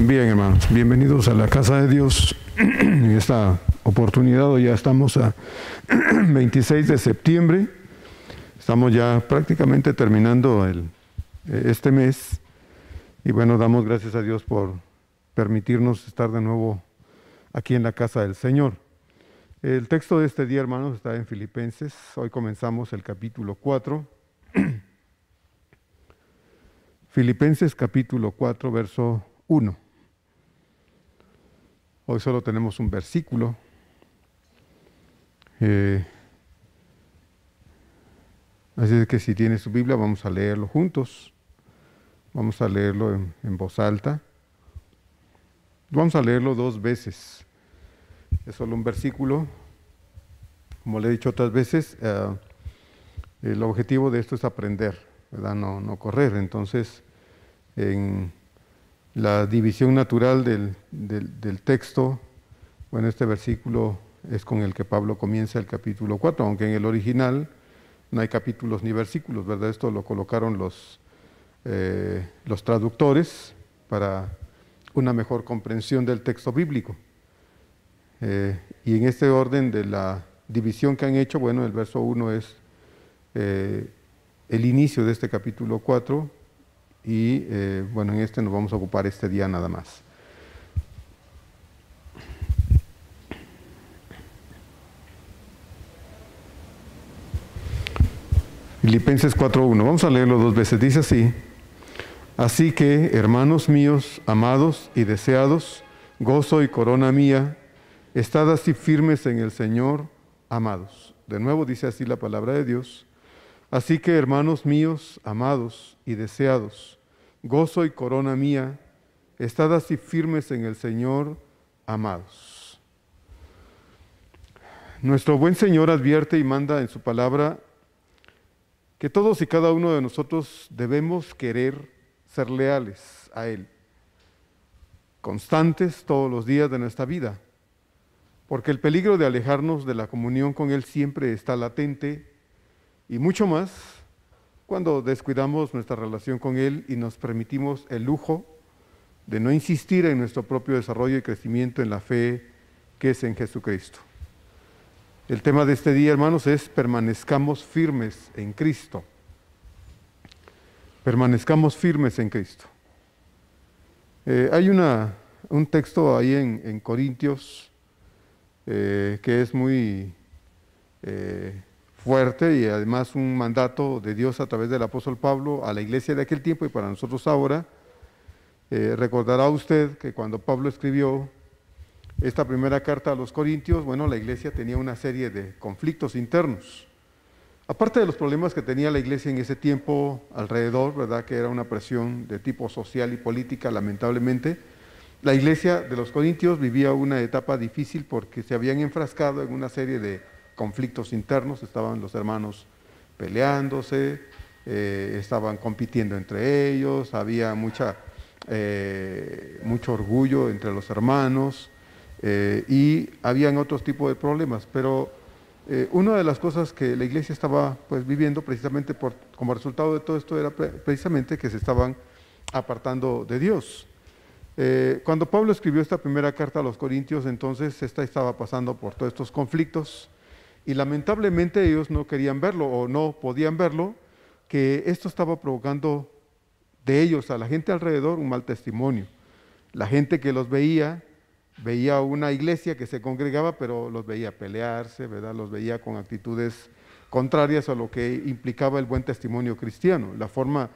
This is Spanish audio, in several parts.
Bien, hermanos, bienvenidos a la casa de Dios. En esta oportunidad ya estamos a 26 de septiembre. Estamos ya prácticamente terminando este mes. Y bueno, damos gracias a Dios por permitirnos estar de nuevo aquí en la casa del Señor. El texto de este día, hermanos, está en Filipenses. Hoy comenzamos el capítulo 4. Filipenses capítulo 4, verso 1. Hoy solo tenemos un versículo. Así es que si tiene su Biblia, vamos a leerlo juntos. Vamos a leerlo en voz alta. Vamos a leerlo 2 veces. Es solo un versículo. Como le he dicho otras veces, el objetivo de esto es aprender, ¿verdad? No correr. Entonces, en la división natural del texto, bueno, este versículo es con el que Pablo comienza el capítulo 4, aunque en el original no hay capítulos ni versículos, ¿verdad? Esto lo colocaron los traductores para una mejor comprensión del texto bíblico. Y en este orden de la división que han hecho, bueno, el verso 1 es el inicio de este capítulo 4 y bueno, en este nos vamos a ocupar este día nada más. Filipenses 4:1, vamos a leerlo 2 veces, dice así: así que, hermanos míos, amados y deseados, gozo y corona mía, estad así firmes en el Señor, amados. De nuevo dice así la palabra de Dios: así que, hermanos míos, amados y deseados, gozo y corona mía, estad así firmes en el Señor, amados. Nuestro buen Señor advierte y manda en su palabra que todos y cada uno de nosotros debemos querer ser leales a Él, constantes todos los días de nuestra vida, porque el peligro de alejarnos de la comunión con Él siempre está latente, y mucho más cuando descuidamos nuestra relación con Él y nos permitimos el lujo de no insistir en nuestro propio desarrollo y crecimiento en la fe que es en Jesucristo. El tema de este día, hermanos, es permanezcamos firmes en Cristo. Permanezcamos firmes en Cristo. Hay un texto ahí en Corintios que es muy fuerte y además un mandato de Dios a través del apóstol Pablo a la iglesia de aquel tiempo y para nosotros ahora. Recordará usted que cuando Pablo escribió esta primera carta a los Corintios, bueno, la iglesia tenía una serie de conflictos internos. Aparte de los problemas que tenía la iglesia en ese tiempo alrededor, ¿verdad?, que era una presión de tipo social y política, lamentablemente, la iglesia de los Corintios vivía una etapa difícil porque se habían enfrascado en una serie de conflictos internos. Estaban los hermanos peleándose, estaban compitiendo entre ellos, había mucho orgullo entre los hermanos, y habían otros tipos de problemas, pero una de las cosas que la iglesia estaba pues viviendo precisamente como resultado de todo esto era precisamente que se estaban apartando de Dios. Cuando Pablo escribió esta primera carta a los Corintios, entonces esta estaba pasando por todos estos conflictos y lamentablemente ellos no querían verlo o no podían verlo, que esto estaba provocando de ellos a la gente alrededor un mal testimonio. La gente que los veía una iglesia que se congregaba, pero los veía pelearse, ¿verdad? Los veía con actitudes contrarias a lo que implicaba el buen testimonio cristiano. La forma,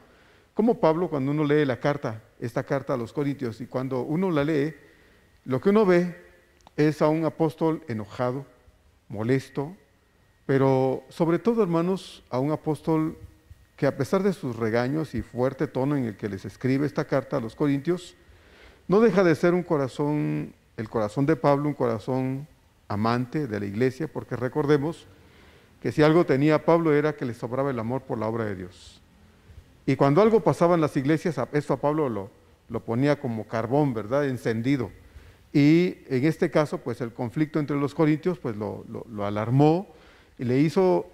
como Pablo, cuando uno lee esta carta a los Corintios, y cuando uno la lee, lo que uno ve es a un apóstol enojado, molesto, pero sobre todo, hermanos, a un apóstol que a pesar de sus regaños y fuerte tono en el que les escribe esta carta a los Corintios, no deja de ser el corazón de Pablo, un corazón amante de la iglesia, porque recordemos que si algo tenía Pablo era que le sobraba el amor por la obra de Dios. Y cuando algo pasaba en las iglesias, eso a Pablo lo ponía como carbón, ¿verdad?, encendido. Y en este caso, pues el conflicto entre los corintios, pues lo alarmó y le hizo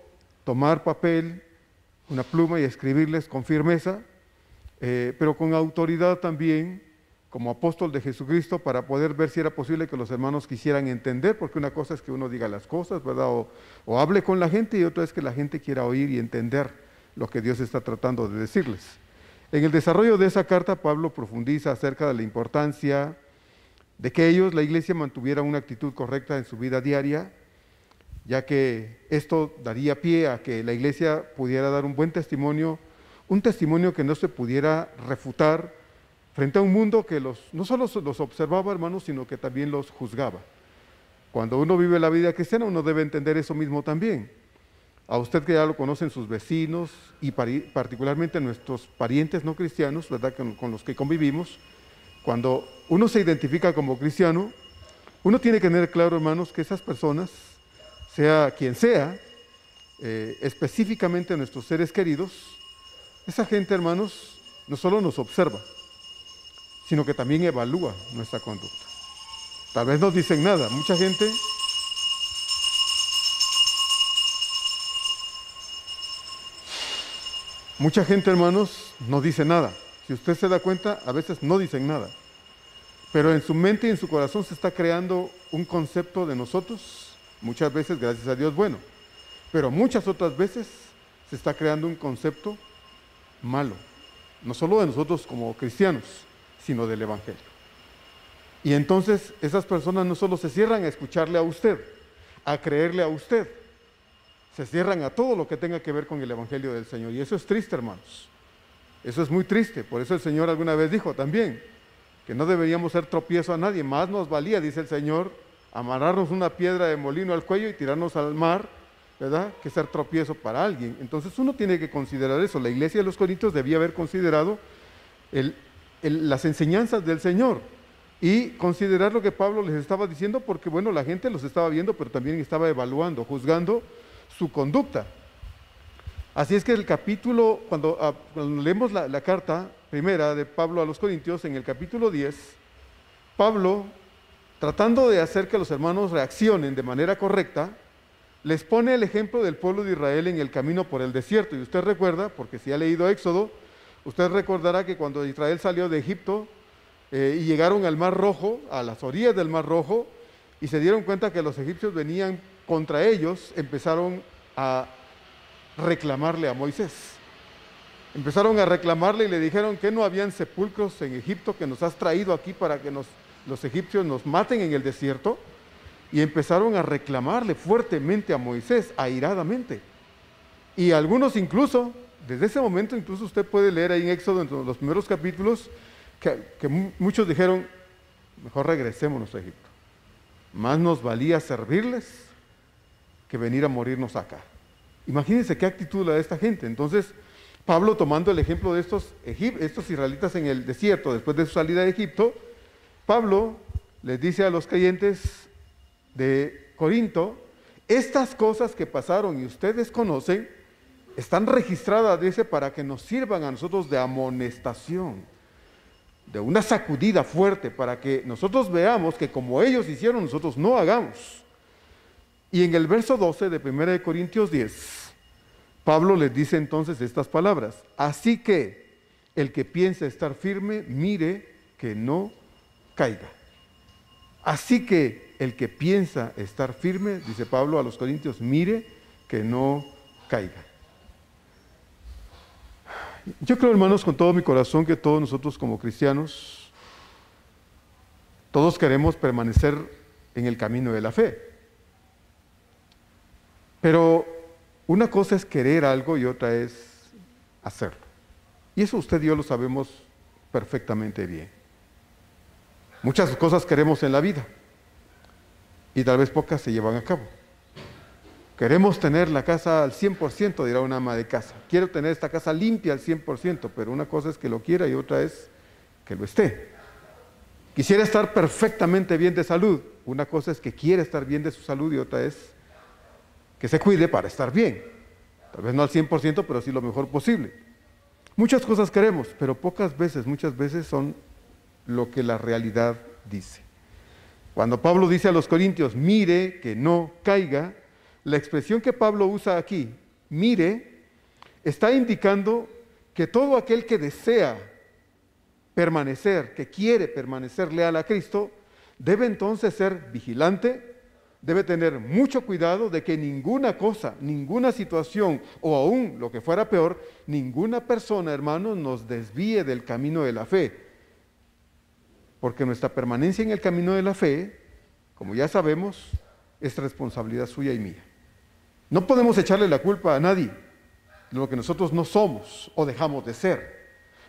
tomar papel, una pluma y escribirles con firmeza, pero con autoridad también, como apóstol de Jesucristo para poder ver si era posible que los hermanos quisieran entender, porque una cosa es que uno diga las cosas, ¿verdad? O hable con la gente, y otra es que la gente quiera oír y entender lo que Dios está tratando de decirles. En el desarrollo de esa carta, Pablo profundiza acerca de la importancia de que ellos, la iglesia, mantuviera una actitud correcta en su vida diaria, ya que esto daría pie a que la iglesia pudiera dar un buen testimonio, un testimonio que no se pudiera refutar frente a un mundo que no solo los observaba, hermanos, sino que también los juzgaba. Cuando uno vive la vida cristiana, uno debe entender eso mismo también. A usted que ya lo conocen sus vecinos y particularmente nuestros parientes no cristianos, ¿verdad?, con los que convivimos, cuando uno se identifica como cristiano, uno tiene que tener claro, hermanos, que esas personas, sea quien sea, específicamente nuestros seres queridos, esa gente, hermanos, no solo nos observa, sino que también evalúa nuestra conducta. Tal vez no dicen nada. Mucha gente, hermanos, no dice nada. Si usted se da cuenta, a veces no dicen nada. Pero en su mente y en su corazón se está creando un concepto de nosotros, muchas veces, gracias a Dios, bueno. Pero muchas otras veces se está creando un concepto malo. No solo de nosotros como cristianos, sino del Evangelio. Y entonces esas personas no solo se cierran a escucharle a usted, a creerle a usted, se cierran a todo lo que tenga que ver con el Evangelio del Señor. Y eso es triste, hermanos. Eso es muy triste. Por eso el Señor alguna vez dijo también que no deberíamos ser tropiezo a nadie. Más nos valía, dice el Señor, amarrarnos una piedra de molino al cuello y tirarnos al mar, ¿verdad?, que ser tropiezo para alguien. Entonces uno tiene que considerar eso. La iglesia de los Corintios debía haber considerado las enseñanzas del Señor y considerar lo que Pablo les estaba diciendo, porque bueno, la gente los estaba viendo, pero también estaba evaluando, juzgando su conducta. Así es que el capítulo, cuando leemos la carta primera de Pablo a los Corintios, en el capítulo 10, Pablo, tratando de hacer que los hermanos reaccionen de manera correcta, les pone el ejemplo del pueblo de Israel en el camino por el desierto. Y usted recuerda, porque si ha leído Éxodo, usted recordará que cuando Israel salió de Egipto y llegaron al Mar Rojo, a las orillas del Mar Rojo, y se dieron cuenta que los egipcios venían contra ellos, empezaron a reclamarle a Moisés. Empezaron a reclamarle y le dijeron que no habían sepulcros en Egipto, que nos has traído aquí para que los egipcios nos maten en el desierto. Y empezaron a reclamarle fuertemente a Moisés, airadamente. Y algunos incluso, desde ese momento, incluso usted puede leer ahí en Éxodo, en los primeros capítulos, que muchos dijeron, mejor regresémonos a Egipto. Más nos valía servirles que venir a morirnos acá. Imagínense qué actitud la de esta gente. Entonces, Pablo, tomando el ejemplo de estos israelitas en el desierto, después de su salida de Egipto, Pablo les dice a los creyentes de Corinto, estas cosas que pasaron y ustedes conocen, están registradas, dice, para que nos sirvan a nosotros de amonestación, de una sacudida fuerte, para que nosotros veamos que como ellos hicieron, nosotros no hagamos. Y en el verso 12 de 1 Corintios 10, Pablo les dice entonces estas palabras: así que el que piensa estar firme, mire que no caiga. Así que el que piensa estar firme, dice Pablo a los Corintios, mire que no caiga. Yo creo, hermanos, con todo mi corazón que todos nosotros como cristianos, todos queremos permanecer en el camino de la fe. Pero una cosa es querer algo y otra es hacerlo. Y eso usted y yo lo sabemos perfectamente bien. Muchas cosas queremos en la vida y tal vez pocas se llevan a cabo. Queremos tener la casa al 100%, dirá una ama de casa. Quiero tener esta casa limpia al 100%, pero una cosa es que lo quiera y otra es que lo esté. Quisiera estar perfectamente bien de salud. Una cosa es que quiera estar bien de su salud y otra es que se cuide para estar bien. Tal vez no al 100%, pero sí lo mejor posible. Muchas cosas queremos, pero muchas veces son lo que la realidad dice. Cuando Pablo dice a los Corintios, mire que no caiga, la expresión que Pablo usa aquí, mire, está indicando que todo aquel que desea permanecer, que quiere permanecer leal a Cristo, debe entonces ser vigilante, debe tener mucho cuidado de que ninguna cosa, ninguna situación, o aún lo que fuera peor, ninguna persona, hermanos, nos desvíe del camino de la fe. Porque nuestra permanencia en el camino de la fe, como ya sabemos, es responsabilidad suya y mía. No podemos echarle la culpa a nadie de lo que nosotros no somos o dejamos de ser.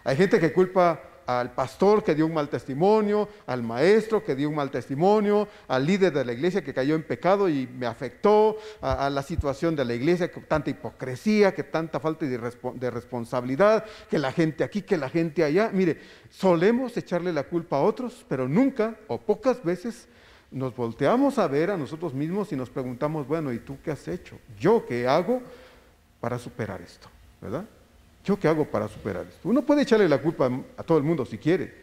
Hay gente que culpa al pastor que dio un mal testimonio, al maestro que dio un mal testimonio, al líder de la iglesia que cayó en pecado y me afectó, a la situación de la iglesia, que tanta hipocresía, que tanta falta de responsabilidad, que la gente aquí, que la gente allá. Mire, solemos echarle la culpa a otros, pero nunca o pocas veces nos volteamos a ver a nosotros mismos y nos preguntamos, bueno, ¿y tú qué has hecho? ¿Yo qué hago para superar esto? ¿Verdad? ¿Yo qué hago para superar esto? Uno puede echarle la culpa a todo el mundo si quiere,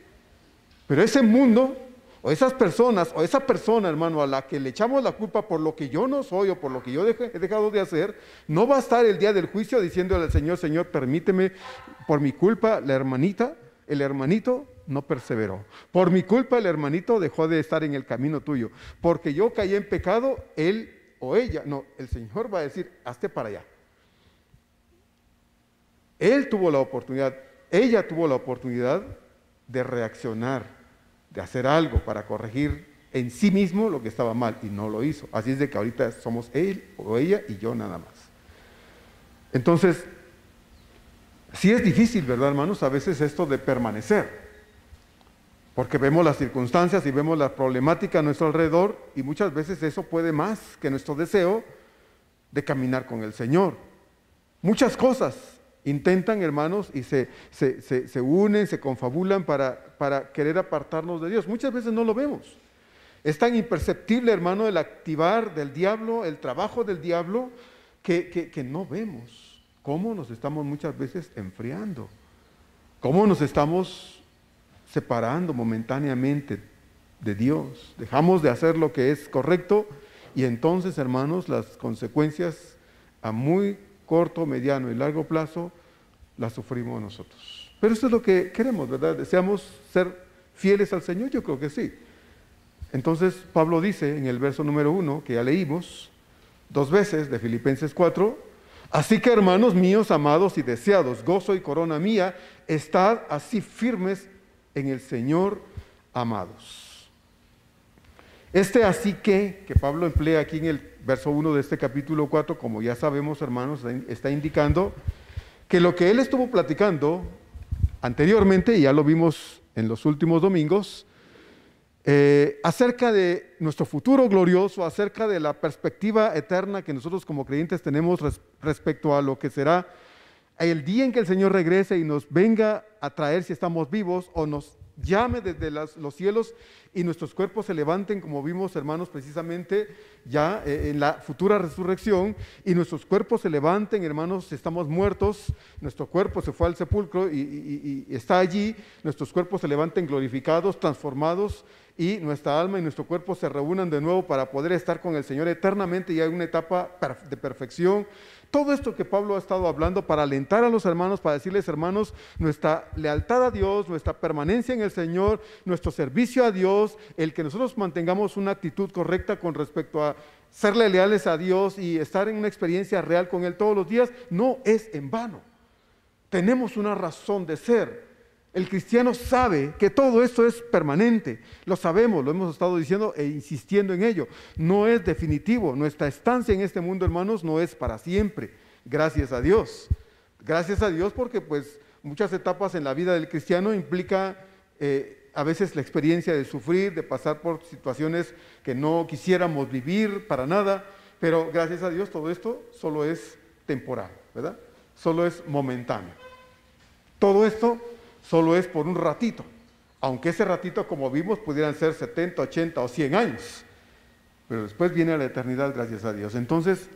pero ese mundo, o esas personas, o esa persona, hermano, a la que le echamos la culpa por lo que yo no soy o por lo que yo he dejado de hacer, no va a estar el día del juicio diciéndole al Señor, Señor, permíteme, por mi culpa, el hermanito no perseveró. Por mi culpa, el hermanito dejó de estar en el camino tuyo. Porque yo caí en pecado, él o ella, no, el Señor va a decir, hazte para allá. Él tuvo la oportunidad, ella tuvo la oportunidad de reaccionar, de hacer algo para corregir en sí mismo lo que estaba mal y no lo hizo. Así es de que ahorita somos él o ella y yo nada más. Entonces, sí es difícil, ¿verdad, hermanos? A veces esto de permanecer, porque vemos las circunstancias y vemos la problemática a nuestro alrededor y muchas veces eso puede más que nuestro deseo de caminar con el Señor. Muchas cosas intentan, hermanos, y se unen, se confabulan para querer apartarnos de Dios. Muchas veces no lo vemos. Es tan imperceptible, hermano, el activar del diablo, el trabajo del diablo, que no vemos cómo nos estamos muchas veces enfriando, cómo nos estamos separando momentáneamente de Dios. Dejamos de hacer lo que es correcto y entonces, hermanos, las consecuencias a muy corto, mediano y largo plazo, la sufrimos nosotros. Pero eso es lo que queremos, ¿verdad? ¿Deseamos ser fieles al Señor? Yo creo que sí. Entonces, Pablo dice en el verso número 1, que ya leímos 2 veces de Filipenses 4, así que, hermanos míos, amados y deseados, gozo y corona mía, estad así firmes en el Señor, amados. Así que Pablo emplea aquí en el verso 1 de este capítulo 4, como ya sabemos, hermanos, está indicando que lo que él estuvo platicando anteriormente, y ya lo vimos en los últimos domingos, acerca de nuestro futuro glorioso, acerca de la perspectiva eterna que nosotros como creyentes tenemos respecto a lo que será el día en que el Señor regrese y nos venga a traer si estamos vivos o nos llame desde los cielos y nuestros cuerpos se levanten, como vimos, hermanos, precisamente ya en la futura resurrección, y nuestros cuerpos se levanten, hermanos, estamos muertos, nuestro cuerpo se fue al sepulcro y está allí, nuestros cuerpos se levanten glorificados, transformados, y nuestra alma y nuestro cuerpo se reúnan de nuevo para poder estar con el Señor eternamente y hay una etapa de perfección. Todo esto que Pablo ha estado hablando para alentar a los hermanos, para decirles, hermanos, nuestra lealtad a Dios, nuestra permanencia en el Señor, nuestro servicio a Dios, el que nosotros mantengamos una actitud correcta con respecto a serle leales a Dios y estar en una experiencia real con Él todos los días, no es en vano. Tenemos una razón de ser. El cristiano sabe que todo esto es permanente, lo sabemos, lo hemos estado diciendo e insistiendo en ello. No es definitivo, nuestra estancia en este mundo, hermanos, no es para siempre, gracias a Dios. Gracias a Dios porque pues muchas etapas en la vida del cristiano implica a veces la experiencia de sufrir, de pasar por situaciones que no quisiéramos vivir para nada, pero gracias a Dios todo esto solo es temporal, ¿verdad? Solo es momentáneo. Todo esto solo es por un ratito, aunque ese ratito, como vimos, pudieran ser 70, 80 o 100 años, pero después viene la eternidad, gracias a Dios. Entonces,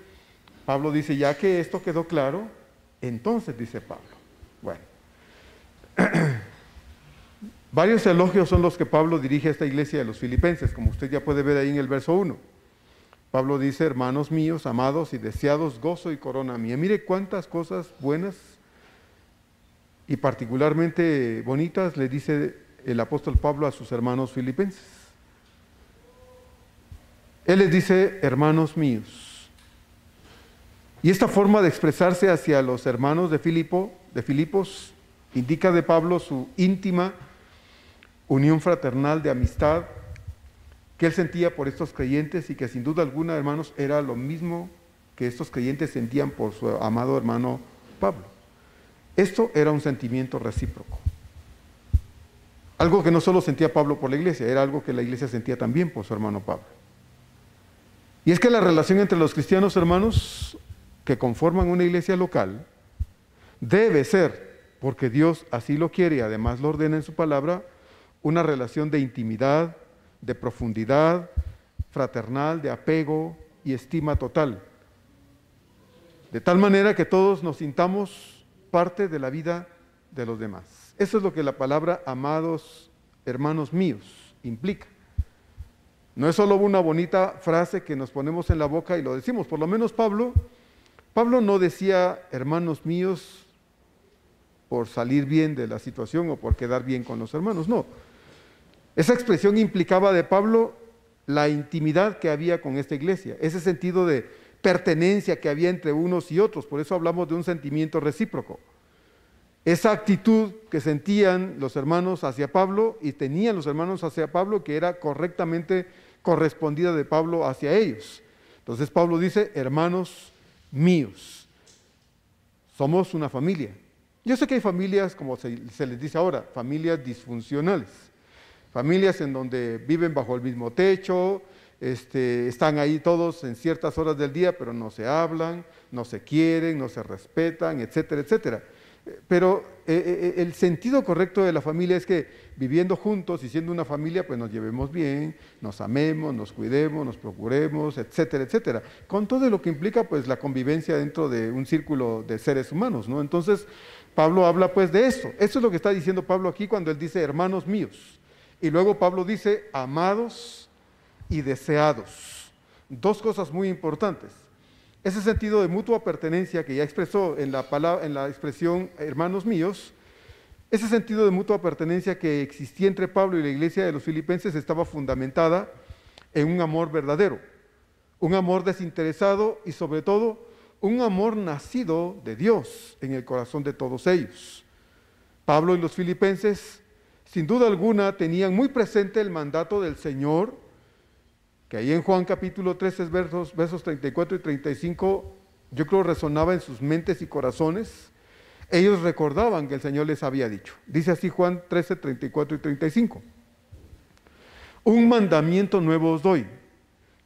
Pablo dice, ya que esto quedó claro, entonces dice Pablo, bueno, varios elogios son los que Pablo dirige a esta iglesia de los filipenses, como usted ya puede ver ahí en el verso 1. Pablo dice, hermanos míos, amados y deseados, gozo y corona mía. Mire cuántas cosas buenas y particularmente bonitas le dice el apóstol Pablo a sus hermanos filipenses. Él les dice, hermanos míos. Y esta forma de expresarse hacia los hermanos de Filipos, indica de Pablo su íntima unión fraternal de amistad que él sentía por estos creyentes y que sin duda alguna, hermanos, era lo mismo que estos creyentes sentían por su amado hermano Pablo. Esto era un sentimiento recíproco. Algo que no solo sentía Pablo por la iglesia, era algo que la iglesia sentía también por su hermano Pablo. Y es que la relación entre los cristianos, hermanos, que conforman una iglesia local, debe ser, porque Dios así lo quiere y además lo ordena en su palabra, una relación de intimidad, de profundidad, fraternal, de apego y estima total. De tal manera que todos nos sintamos parte de la vida de los demás. Eso es lo que la palabra amados hermanos míos implica. No es solo una bonita frase que nos ponemos en la boca y lo decimos. Por lo menos Pablo no decía hermanos míos por salir bien de la situación o por quedar bien con los hermanos, no. Esa expresión implicaba de Pablo la intimidad que había con esta iglesia, ese sentido de pertenencia que había entre unos y otros. Por eso hablamos de un sentimiento recíproco. Esa actitud que sentían los hermanos hacia Pablo y tenían los hermanos hacia Pablo, que era correctamente correspondida de Pablo hacia ellos. Entonces Pablo dice, hermanos míos, somos una familia. Yo sé que hay familias, como se les dice ahora, familias disfuncionales, familias en donde viven bajo el mismo techo, están ahí todos en ciertas horas del día, pero no se hablan, no se quieren, no se respetan, etcétera, etcétera. Pero el sentido correcto de la familia es que viviendo juntos y siendo una familia, pues nos llevemos bien, nos amemos, nos cuidemos, nos procuremos, etcétera, etcétera. Con todo lo que implica pues la convivencia dentro de un círculo de seres humanos, ¿no? Entonces, Pablo habla pues de esto. Eso es lo que está diciendo Pablo aquí cuando él dice hermanos míos. Y luego Pablo dice amados y deseados. Dos cosas muy importantes. Ese sentido de mutua pertenencia que ya expresó en la expresión hermanos míos, ese sentido de mutua pertenencia que existía entre Pablo y la iglesia de los filipenses estaba fundamentada en un amor verdadero, un amor desinteresado y sobre todo un amor nacido de Dios en el corazón de todos ellos. Pablo y los filipenses, sin duda alguna, tenían muy presente el mandato del Señor, que ahí en Juan capítulo 13, versos 34 y 35, yo creo resonaba en sus mentes y corazones. Ellos recordaban que el Señor les había dicho. Dice así Juan 13, 34 y 35. Un mandamiento nuevo os doy,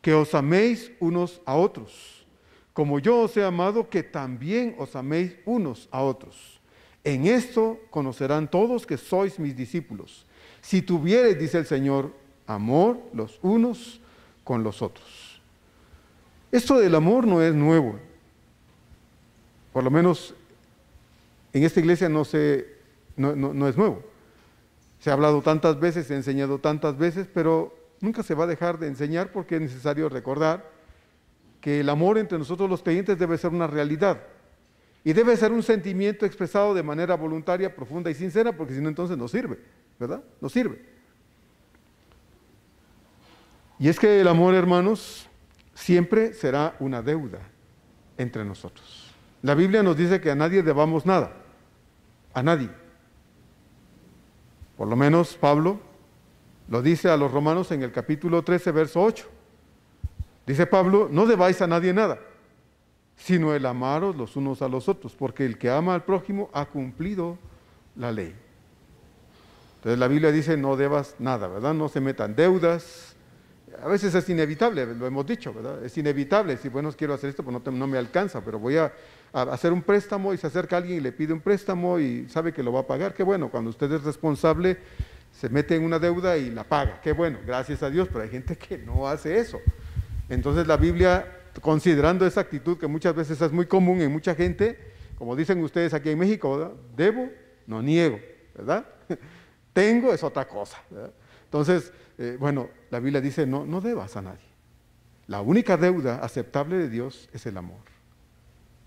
que os améis unos a otros, como yo os he amado, que también os améis unos a otros. En esto conocerán todos que sois mis discípulos, si tuviereis, dice el Señor, amor los unos con los otros. Esto del amor no es nuevo. Por lo menos en esta iglesia no es nuevo. Se ha hablado tantas veces, se ha enseñado tantas veces, pero nunca se va a dejar de enseñar porque es necesario recordar que el amor entre nosotros los creyentes debe ser una realidad. Y debe ser un sentimiento expresado de manera voluntaria, profunda y sincera, porque si no entonces no sirve, ¿verdad? No sirve. Y es que el amor, hermanos, siempre será una deuda entre nosotros. La Biblia nos dice que a nadie debamos nada, a nadie. Por lo menos Pablo lo dice a los romanos en el capítulo 13, verso 8. Dice Pablo, no debáis a nadie nada, sino el amaros los unos a los otros, porque el que ama al prójimo ha cumplido la ley. Entonces la Biblia dice no debas nada, ¿verdad? No se metan deudas. A veces es inevitable, lo hemos dicho, ¿verdad? Es inevitable, si bueno, quiero hacer esto, pues no me alcanza, pero voy a hacer un préstamo y se acerca alguien y le pide un préstamo y sabe que lo va a pagar. Qué bueno, cuando usted es responsable, se mete en una deuda y la paga. Qué bueno, gracias a Dios, pero hay gente que no hace eso. Entonces la Biblia, considerando esa actitud que muchas veces es muy común en mucha gente, como dicen ustedes aquí en México, ¿verdad? Debo, no niego, ¿verdad? Tengo es otra cosa, ¿verdad? Entonces, bueno, la Biblia dice, no debas a nadie. La única deuda aceptable de Dios es el amor.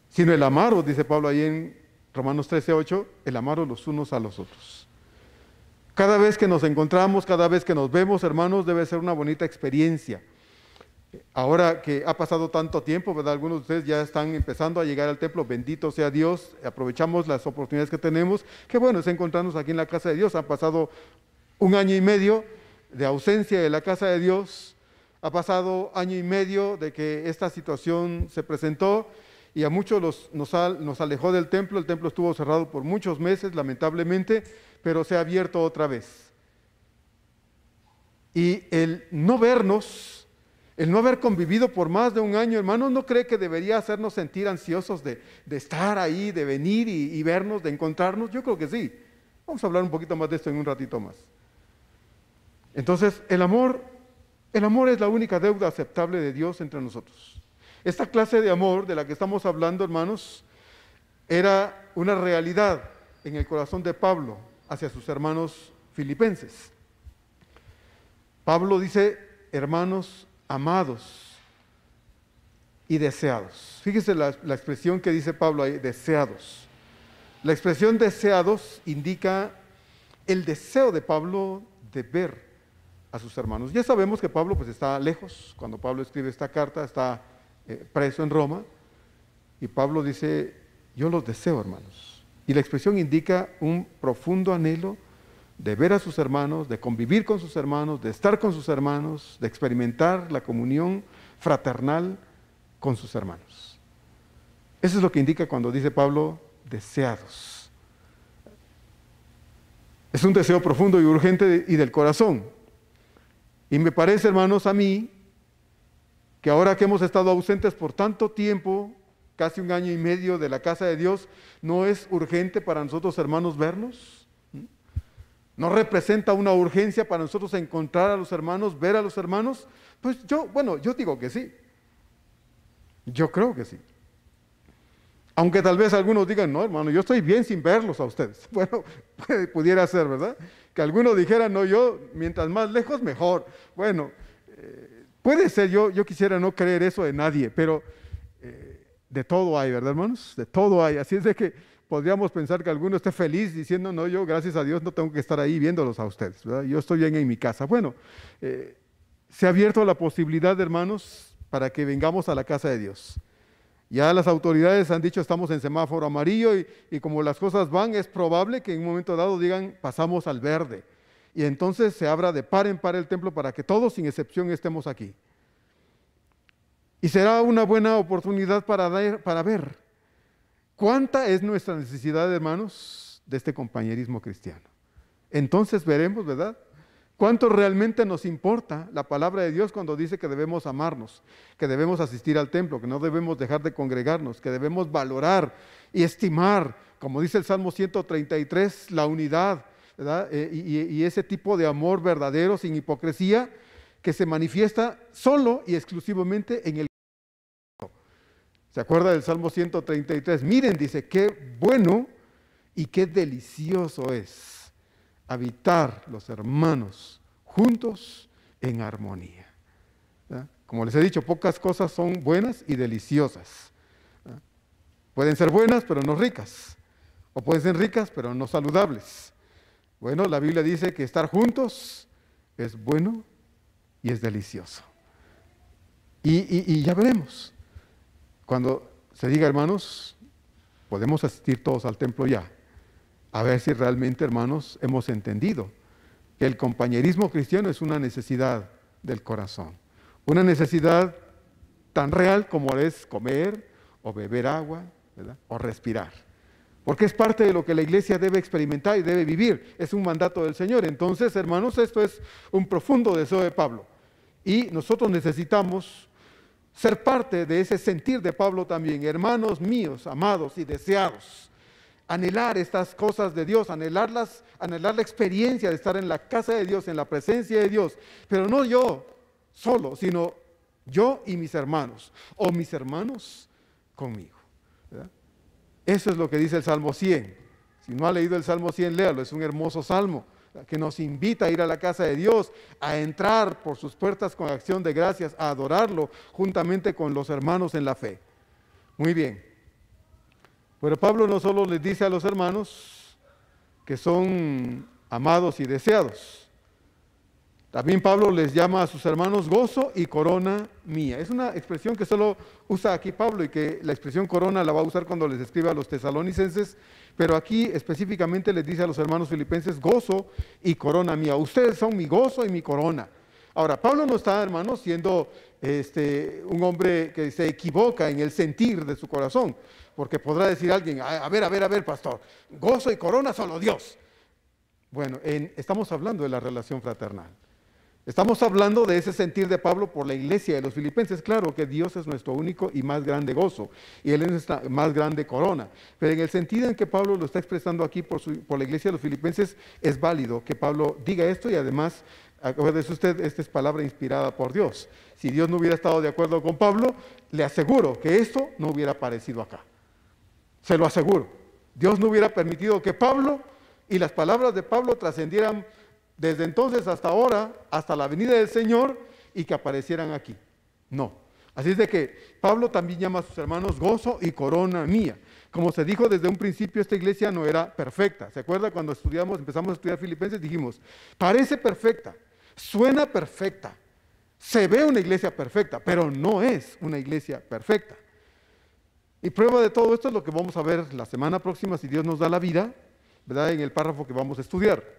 Sino el amaros, dice Pablo ahí en Romanos 13:8, el amaros los unos a los otros. Cada vez que nos encontramos, cada vez que nos vemos, hermanos, debe ser una bonita experiencia. Ahora que ha pasado tanto tiempo, ¿verdad? Algunos de ustedes ya están empezando a llegar al templo, bendito sea Dios, aprovechamos las oportunidades que tenemos. Qué bueno es encontrarnos aquí en la casa de Dios. Han pasado 1 año y medio de ausencia de la casa de Dios, ha pasado 1 año y medio de que esta situación se presentó y a muchos nos alejó del templo. El templo estuvo cerrado por muchos meses, lamentablemente, pero se ha abierto otra vez. Y el no vernos, el no haber convivido por más de 1 año, hermanos, ¿no cree que debería hacernos sentir ansiosos de estar ahí, de venir y vernos, de encontrarnos? Yo creo que sí. Vamos a hablar un poquito más de esto en un ratito más. Entonces, el amor es la única deuda aceptable de Dios entre nosotros. Esta clase de amor de la que estamos hablando, hermanos, era una realidad en el corazón de Pablo hacia sus hermanos filipenses. Pablo dice, hermanos amados y deseados. Fíjese la expresión que dice Pablo ahí, deseados. La expresión deseados indica el deseo de Pablo de ver a sus hermanos. Ya sabemos que Pablo pues está lejos. Cuando Pablo escribe esta carta está preso en Roma y Pablo dice, yo los deseo, hermanos. Y la expresión indica un profundo anhelo de ver a sus hermanos, de convivir con sus hermanos, de estar con sus hermanos, de experimentar la comunión fraternal con sus hermanos. Eso es lo que indica cuando dice Pablo, deseados. Es un deseo profundo y urgente y del corazón. Y me parece, hermanos, a mí, que ahora que hemos estado ausentes por tanto tiempo, casi 1 año y medio de la casa de Dios, ¿no es urgente para nosotros, hermanos, vernos? ¿No representa una urgencia para nosotros encontrar a los hermanos, ver a los hermanos? Pues yo digo que sí. Yo creo que sí. Aunque tal vez algunos digan, no, hermano, yo estoy bien sin verlos a ustedes. Bueno, pudiera ser, ¿verdad? Que algunos dijeran, no, yo, mientras más lejos, mejor. Bueno, puede ser, yo quisiera no creer eso de nadie, pero de todo hay, ¿verdad, hermanos? De todo hay. Así es de que podríamos pensar que alguno esté feliz diciendo, no, yo, gracias a Dios, no tengo que estar ahí viéndolos a ustedes, ¿verdad? Yo estoy bien en mi casa. Bueno, se ha abierto la posibilidad, hermanos, para que vengamos a la casa de Dios. Ya las autoridades han dicho estamos en semáforo amarillo y como las cosas van es probable que en un momento dado digan pasamos al verde y entonces se abra de par en par el templo para que todos sin excepción estemos aquí. Y será una buena oportunidad para ver cuánta es nuestra necesidad, hermanos, de este compañerismo cristiano. Entonces veremos, ¿verdad? ¿Cuánto realmente nos importa la palabra de Dios cuando dice que debemos amarnos, que debemos asistir al templo, que no debemos dejar de congregarnos, que debemos valorar y estimar, como dice el Salmo 133, la unidad, ¿verdad? Y ese tipo de amor verdadero, sin hipocresía, que se manifiesta solo y exclusivamente en el Cristo. ¿Se acuerda del Salmo 133? Miren, dice, qué bueno y qué delicioso es habitar los hermanos juntos en armonía. ¿Verdad? Como les he dicho, pocas cosas son buenas y deliciosas. ¿Verdad? Pueden ser buenas, pero no ricas. O pueden ser ricas, pero no saludables. Bueno, la Biblia dice que estar juntos es bueno y es delicioso. Y ya veremos. Cuando se diga, hermanos, podemos asistir todos al templo ya. A ver si realmente, hermanos, hemos entendido que el compañerismo cristiano es una necesidad del corazón. Una necesidad tan real como es comer o beber agua, ¿verdad? O respirar. Porque es parte de lo que la iglesia debe experimentar y debe vivir. Es un mandato del Señor. Entonces, hermanos, esto es un profundo deseo de Pablo. Y nosotros necesitamos ser parte de ese sentir de Pablo también. Hermanos míos, amados y deseados. Anhelar estas cosas de Dios, anhelar la experiencia de estar en la casa de Dios, en la presencia de Dios, pero no yo solo, sino yo y mis hermanos, o mis hermanos conmigo, ¿verdad? Eso es lo que dice el Salmo 100. Si no ha leído el Salmo 100, léalo, es un hermoso salmo que nos invita a ir a la casa de Dios, a entrar por sus puertas con acción de gracias, a adorarlo juntamente con los hermanos en la fe. Muy bien. Pero Pablo no solo les dice a los hermanos que son amados y deseados, también Pablo les llama a sus hermanos gozo y corona mía. Es una expresión que solo usa aquí Pablo y que la expresión corona la va a usar cuando les escribe a los tesalonicenses, pero aquí específicamente les dice a los hermanos filipenses gozo y corona mía. Ustedes son mi gozo y mi corona. Ahora, Pablo no está, hermanos, siendo un hombre que se equivoca en el sentir de su corazón, porque podrá decir alguien, a ver, pastor, gozo y corona solo Dios. Bueno, estamos hablando de la relación fraternal. Estamos hablando de ese sentir de Pablo por la iglesia de los filipenses. Claro que Dios es nuestro único y más grande gozo, y Él es nuestra más grande corona. Pero en el sentido en que Pablo lo está expresando aquí por la iglesia de los filipenses, es válido que Pablo diga esto y además, acuérdese usted, esta es palabra inspirada por Dios. Si Dios no hubiera estado de acuerdo con Pablo, le aseguro que esto no hubiera aparecido acá. Se lo aseguro. Dios no hubiera permitido que Pablo y las palabras de Pablo trascendieran desde entonces hasta ahora, hasta la venida del Señor, y que aparecieran aquí. No. Así es de que Pablo también llama a sus hermanos gozo y corona mía. Como se dijo desde un principio, esta iglesia no era perfecta. ¿Se acuerda cuando empezamos a estudiar Filipenses? Dijimos, parece perfecta, suena perfecta, se ve una iglesia perfecta, pero no es una iglesia perfecta. Y prueba de todo esto es lo que vamos a ver la semana próxima, si Dios nos da la vida, ¿verdad? En el párrafo que vamos a estudiar.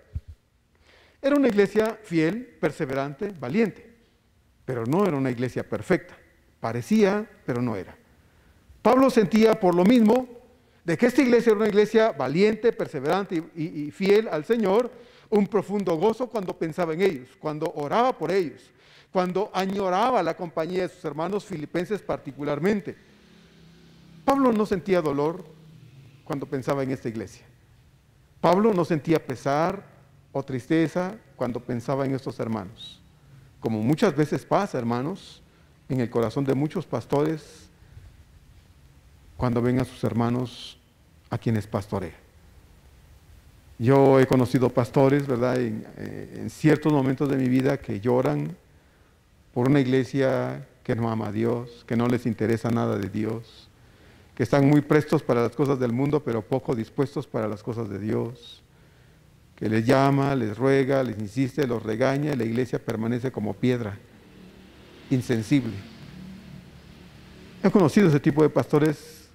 Era una iglesia fiel, perseverante, valiente, pero no era una iglesia perfecta. Parecía, pero no era. Pablo sentía por lo mismo de que esta iglesia era una iglesia valiente, perseverante y fiel al Señor, un profundo gozo cuando pensaba en ellos, cuando oraba por ellos, cuando añoraba la compañía de sus hermanos filipenses particularmente. Pablo no sentía dolor cuando pensaba en esta iglesia. Pablo no sentía pesar o tristeza cuando pensaba en estos hermanos. Como muchas veces pasa, hermanos, en el corazón de muchos pastores cuando ven a sus hermanos a quienes pastorean. Yo he conocido pastores, ¿verdad?, en ciertos momentos de mi vida que lloran por una iglesia que no ama a Dios, que no les interesa nada de Dios, que están muy prestos para las cosas del mundo, pero poco dispuestos para las cosas de Dios, que les llama, les ruega, les insiste, los regaña, y la iglesia permanece como piedra, insensible. He conocido ese tipo de pastores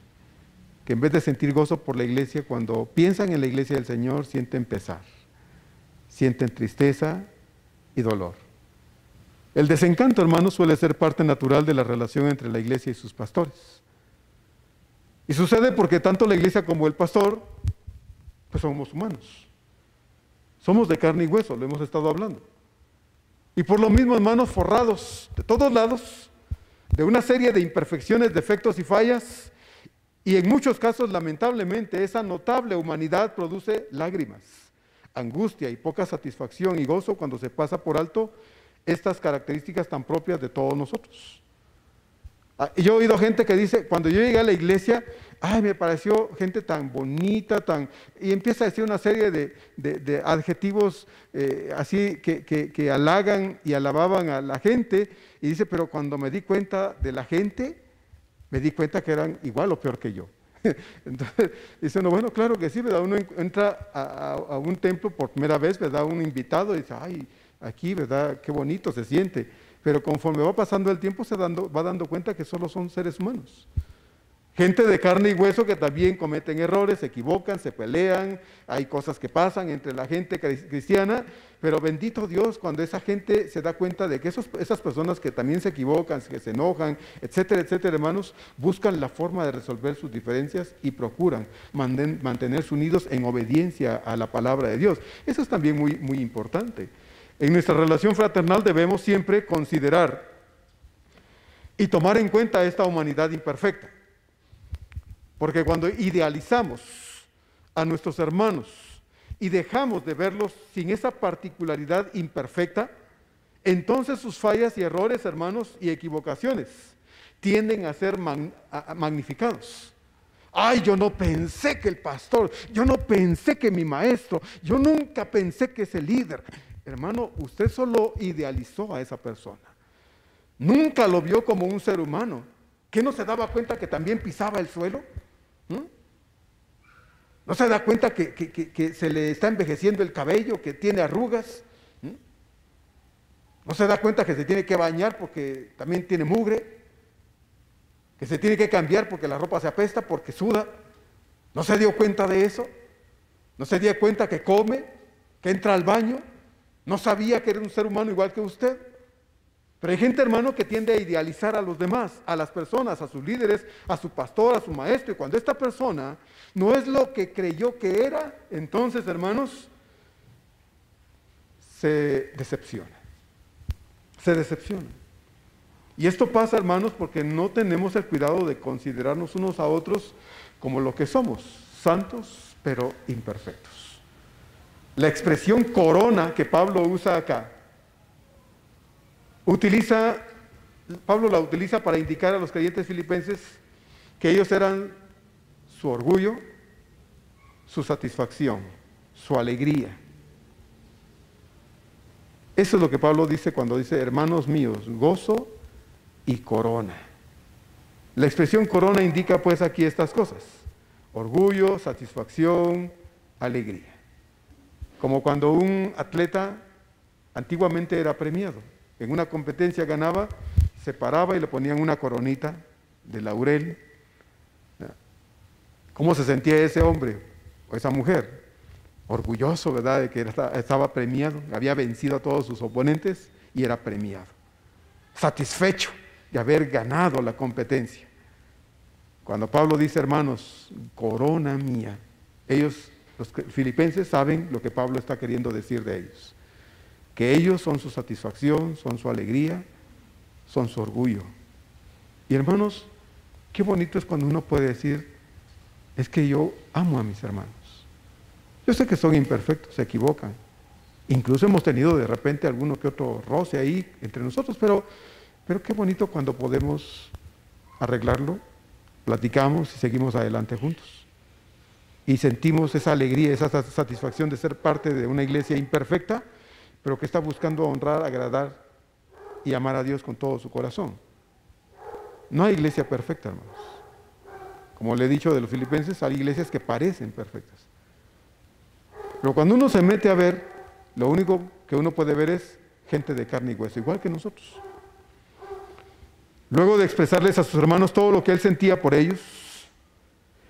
que en vez de sentir gozo por la iglesia, cuando piensan en la iglesia del Señor, sienten pesar, sienten tristeza y dolor. El desencanto, hermanos, suele ser parte natural de la relación entre la iglesia y sus pastores. Y sucede porque tanto la iglesia como el pastor, pues somos humanos. Somos de carne y hueso, lo hemos estado hablando. Y por lo mismo, hermanos, forrados de todos lados, de una serie de imperfecciones, defectos y fallas, y en muchos casos, lamentablemente, esa notable humanidad produce lágrimas, angustia y poca satisfacción y gozo cuando se pasa por alto estas características tan propias de todos nosotros. Yo he oído gente que dice, cuando yo llegué a la iglesia, ay, me pareció gente tan bonita, y empieza a decir una serie de adjetivos así que halagan y alababan a la gente, y dice, pero cuando me di cuenta de la gente, me di cuenta que eran igual o peor que yo. Entonces, dice uno, bueno, claro que sí, ¿verdad? Uno entra a un templo por primera vez, ¿verdad? Un invitado, y dice, ay, aquí, ¿verdad? Qué bonito se siente. Pero conforme va pasando el tiempo se va dando cuenta que solo son seres humanos. Gente de carne y hueso que también cometen errores, se equivocan, se pelean, hay cosas que pasan entre la gente cristiana, pero bendito Dios cuando esa gente se da cuenta de que esas personas que también se equivocan, que se enojan, etcétera, etcétera, hermanos, buscan la forma de resolver sus diferencias y procuran mantenerse unidos en obediencia a la palabra de Dios. Eso es también muy, muy importante. En nuestra relación fraternal debemos siempre considerar y tomar en cuenta esta humanidad imperfecta. Porque cuando idealizamos a nuestros hermanos y dejamos de verlos sin esa particularidad imperfecta, entonces sus fallas y errores, hermanos, y equivocaciones tienden a ser magnificados. Ay, yo no pensé que el pastor, yo no pensé que mi maestro, yo nunca pensé que ese líder. Hermano, usted solo idealizó a esa persona. Nunca lo vio como un ser humano. ¿Que no se daba cuenta que también pisaba el suelo? ¿No se da cuenta que se le está envejeciendo el cabello, que tiene arrugas? ¿No se da cuenta que se tiene que bañar porque también tiene mugre? ¿Que se tiene que cambiar porque la ropa se apesta, porque suda? ¿No se dio cuenta de eso? ¿No se dio cuenta que come, que entra al baño? ¿No sabía que era un ser humano igual que usted? Pero hay gente, hermano, que tiende a idealizar a los demás, a las personas, a sus líderes, a su pastor, a su maestro. Y cuando esta persona no es lo que creyó que era, entonces, hermanos, se decepciona. Se decepciona. Y esto pasa, hermanos, porque no tenemos el cuidado de considerarnos unos a otros como lo que somos, santos pero imperfectos. La expresión corona que Pablo usa acá, Pablo la utiliza para indicar a los creyentes filipenses que ellos eran su orgullo, su satisfacción, su alegría. Eso es lo que Pablo dice cuando dice, hermanos míos, gozo y corona. La expresión corona indica pues aquí estas cosas: orgullo, satisfacción, alegría. Como cuando un atleta antiguamente era premiado. En una competencia ganaba, se paraba y le ponían una coronita de laurel. ¿Cómo se sentía ese hombre o esa mujer? Orgulloso, ¿verdad?, de que estaba premiado, había vencido a todos sus oponentes y era premiado. Satisfecho de haber ganado la competencia. Cuando Pablo dice, hermanos, corona mía, ellos, los filipenses, saben lo que Pablo está queriendo decir de ellos. Que ellos son su satisfacción, son su alegría, son su orgullo. Y hermanos, qué bonito es cuando uno puede decir, es que yo amo a mis hermanos. Yo sé que son imperfectos, se equivocan. Incluso hemos tenido de repente alguno que otro roce ahí entre nosotros, pero qué bonito cuando podemos arreglarlo, platicamos y seguimos adelante juntos. Y sentimos esa alegría, esa satisfacción de ser parte de una iglesia imperfecta, pero que está buscando honrar, agradar y amar a Dios con todo su corazón. No hay iglesia perfecta, hermanos. Como le he dicho de los filipenses, hay iglesias que parecen perfectas. Pero cuando uno se mete a ver, lo único que uno puede ver es gente de carne y hueso, igual que nosotros. Luego de expresarles a sus hermanos todo lo que él sentía por ellos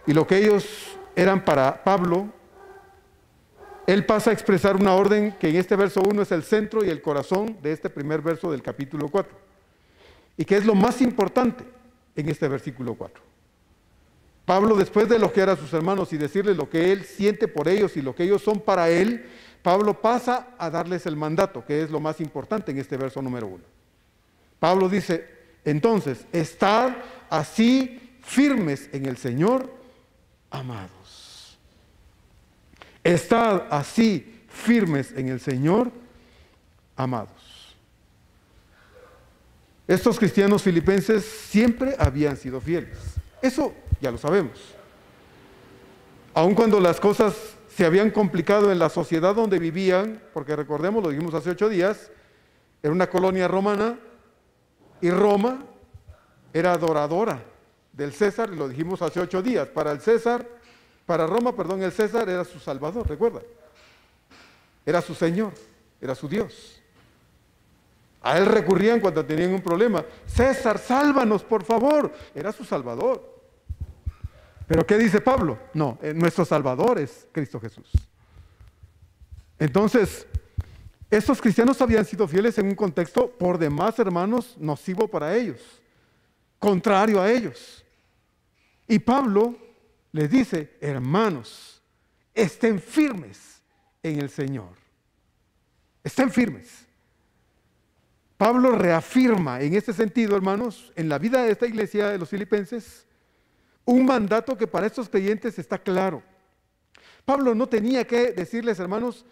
y lo que ellos eran para Pablo, él pasa a expresar una orden que en este verso 1 es el centro y el corazón de este primer verso del capítulo 4. Y que es lo más importante en este versículo 4. Pablo, después de elogiar a sus hermanos y decirles lo que él siente por ellos y lo que ellos son para él, Pablo pasa a darles el mandato, que es lo más importante en este verso número 1. Pablo dice, entonces, estad así firmes en el Señor, amados. Estad así firmes en el Señor, amados. Estos cristianos filipenses siempre habían sido fieles. Eso ya lo sabemos. Aun cuando las cosas se habían complicado en la sociedad donde vivían, porque recordemos, lo dijimos hace 8 días, era una colonia romana y Roma era adoradora del César, y lo dijimos hace 8 días. Para Roma, el César era su Salvador, recuerda. Era su Señor, era su Dios. A él recurrían cuando tenían un problema. César, sálvanos, por favor. Era su Salvador. ¿Pero qué dice Pablo? No, nuestro Salvador es Cristo Jesús. Entonces, estos cristianos habían sido fieles en un contexto, por demás, hermanos, nocivo para ellos, contrario a ellos. Y Pablo les dice, hermanos, estén firmes en el Señor. Estén firmes. Pablo reafirma en este sentido, hermanos, en la vida de esta iglesia de los filipenses, un mandato que para estos creyentes está claro. Pablo no tenía que decirles, hermanos,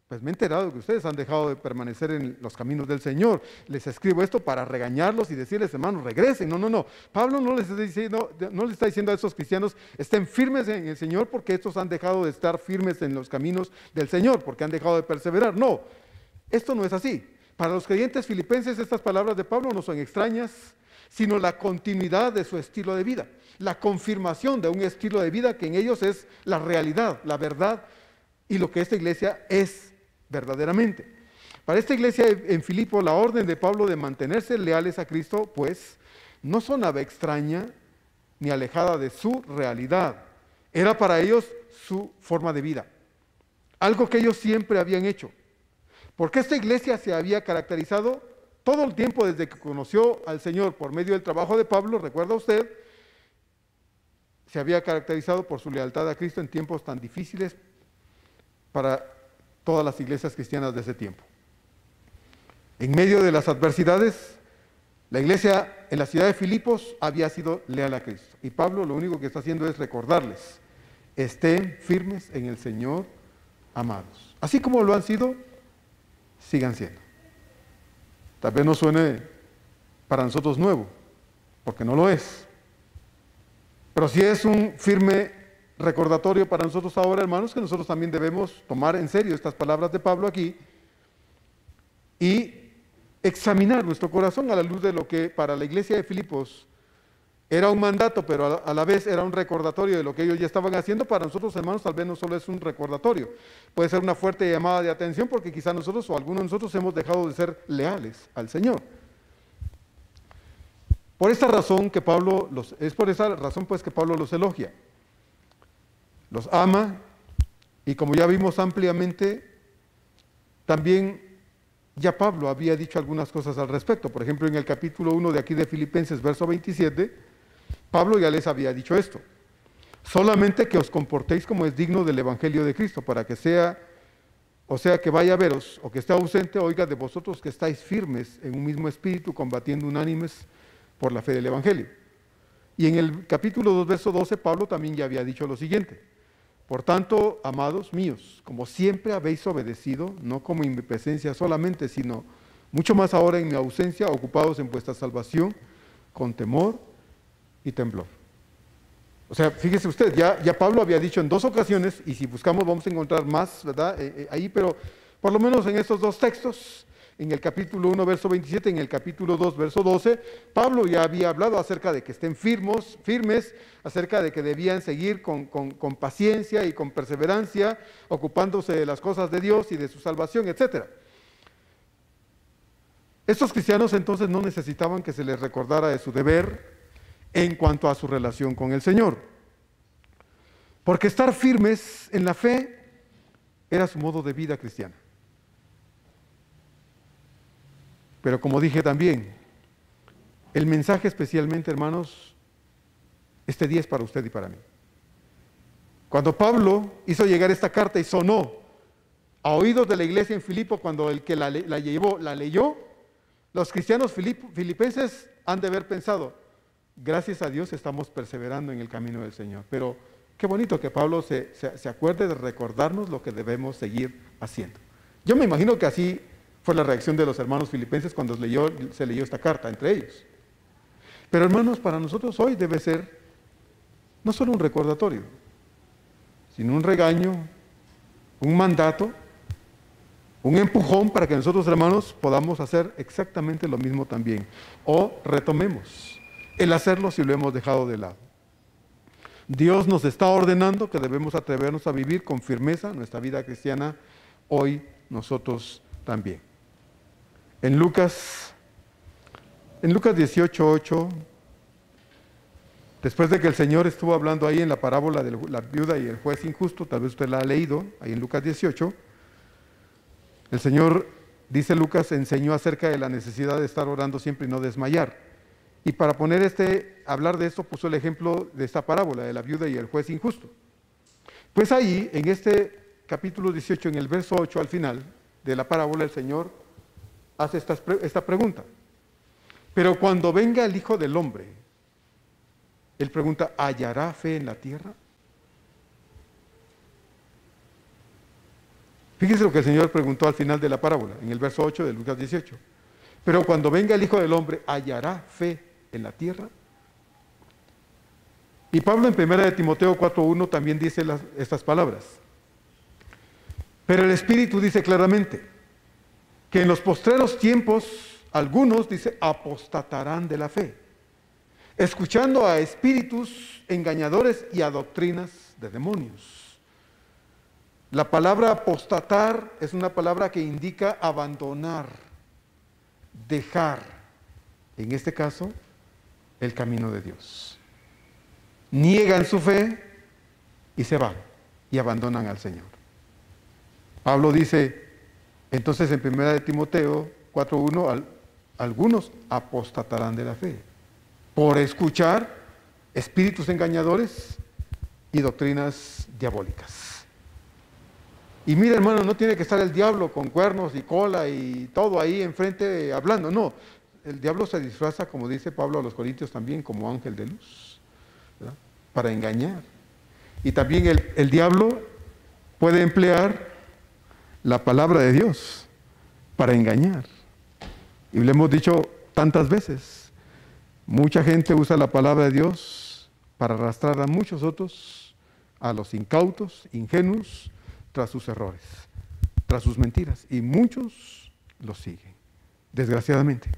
pues me he enterado que ustedes han dejado de permanecer en los caminos del Señor. Les escribo esto para regañarlos y decirles, hermanos, regresen. No. Pablo no les está diciendo a esos cristianos, estén firmes en el Señor porque estos han dejado de estar firmes en los caminos del Señor, porque han dejado de perseverar. No, esto no es así. Para los creyentes filipenses estas palabras de Pablo no son extrañas, sino la continuidad de su estilo de vida, la confirmación de un estilo de vida que en ellos es la realidad, la verdad y lo que esta iglesia es verdaderamente. Para esta iglesia en Filipo, la orden de Pablo de mantenerse leales a Cristo, pues, no sonaba extraña ni alejada de su realidad. Era para ellos su forma de vida, algo que ellos siempre habían hecho. Porque esta iglesia se había caracterizado todo el tiempo desde que conoció al Señor por medio del trabajo de Pablo, recuerda usted, se había caracterizado por su lealtad a Cristo en tiempos tan difíciles para todas las iglesias cristianas de ese tiempo. En medio de las adversidades, la iglesia en la ciudad de Filipos había sido leal a Cristo. Y Pablo lo único que está haciendo es recordarles: estén firmes en el Señor, amados. Así como lo han sido, sigan siendo. Tal vez no suene para nosotros nuevo, porque no lo es. Pero sí es un firme recordatorio para nosotros ahora, hermanos, que nosotros también debemos tomar en serio estas palabras de Pablo aquí y examinar nuestro corazón a la luz de lo que para la iglesia de Filipos era un mandato, pero a la vez era un recordatorio de lo que ellos ya estaban haciendo. Para nosotros, hermanos, tal vez no solo es un recordatorio, puede ser una fuerte llamada de atención, porque quizá nosotros o algunos de nosotros hemos dejado de ser leales al Señor. Por esta razón que Pablo es por esa razón pues que Pablo los elogia, los ama, y como ya vimos ampliamente, también ya Pablo había dicho algunas cosas al respecto. Por ejemplo, en el capítulo 1 de aquí de Filipenses, verso 27, Pablo ya les había dicho esto: solamente que os comportéis como es digno del evangelio de Cristo, para que sea, o sea, que vaya a veros o que esté ausente, oiga de vosotros que estáis firmes en un mismo espíritu, combatiendo unánimes por la fe del evangelio. Y en el capítulo 2, verso 12, Pablo también ya había dicho lo siguiente: por tanto, amados míos, como siempre habéis obedecido, no como en mi presencia solamente, sino mucho más ahora en mi ausencia, ocupados en vuestra salvación con temor y temblor. O sea, fíjese usted, ya Pablo había dicho en dos ocasiones, y si buscamos vamos a encontrar más, ¿verdad? Ahí, pero por lo menos en estos dos textos, en el capítulo 1, verso 27, en el capítulo 2, verso 12, Pablo ya había hablado acerca de que estén firmes, acerca de que debían seguir con paciencia y con perseverancia, ocupándose de las cosas de Dios y de su salvación, etc. Estos cristianos entonces no necesitaban que se les recordara de su deber en cuanto a su relación con el Señor, porque estar firmes en la fe era su modo de vida cristiana. Pero como dije también, el mensaje especialmente, hermanos, este día es para usted y para mí. Cuando Pablo hizo llegar esta carta y sonó a oídos de la iglesia en Filipo, cuando el que la leyó, los cristianos filipenses han de haber pensado: gracias a Dios estamos perseverando en el camino del Señor. Pero qué bonito que Pablo se acuerde de recordarnos lo que debemos seguir haciendo. Yo me imagino que así fue la reacción de los hermanos filipenses cuando se leyó esta carta entre ellos. Pero hermanos, para nosotros hoy debe ser no solo un recordatorio, sino un regaño, un mandato, un empujón para que nosotros, hermanos, podamos hacer exactamente lo mismo también, o retomemos el hacerlo si lo hemos dejado de lado. Dios nos está ordenando que debemos atrevernos a vivir con firmeza nuestra vida cristiana hoy nosotros también. En Lucas 18:8, después de que el Señor estuvo hablando ahí en la parábola de la viuda y el juez injusto, tal vez usted la ha leído, ahí en Lucas 18, el Señor, dice Lucas, enseñó acerca de la necesidad de estar orando siempre y no desmayar. Y para hablar de esto, puso el ejemplo de esta parábola de la viuda y el juez injusto. Pues ahí, en este capítulo 18, en el verso 8 al final de la parábola, el Señor hace esta pregunta: pero cuando venga el Hijo del Hombre, Él pregunta, ¿hallará fe en la tierra? Fíjese lo que el Señor preguntó al final de la parábola, en el verso 8 de Lucas 18. Pero cuando venga el Hijo del Hombre, ¿hallará fe en la tierra? Y Pablo en 1 de Timoteo 4:1 también dice estas palabras. Pero el Espíritu dice claramente que en los postreros tiempos algunos, dice, apostatarán de la fe. escuchando a espíritus engañadores y a doctrinas de demonios. La palabra apostatar es una palabra que indica abandonar, dejar, en este caso, el camino de Dios. Niegan su fe y se van y abandonan al Señor. Pablo dice, entonces en 1 de Timoteo 4:1, algunos apostatarán de la fe por escuchar espíritus engañadores y doctrinas diabólicas. Y mira, hermano, no tiene que estar el diablo con cuernos y cola y todo ahí enfrente hablando, no. El diablo se disfraza, como dice Pablo a los Corintios también, como ángel de luz, ¿verdad? Para engañar. Y también el diablo puede emplear la palabra de Dios para engañar. Y le hemos dicho tantas veces, mucha gente usa la palabra de Dios para arrastrar a muchos otros, a los incautos, ingenuos, tras sus errores, tras sus mentiras. Y muchos los siguen, desgraciadamente.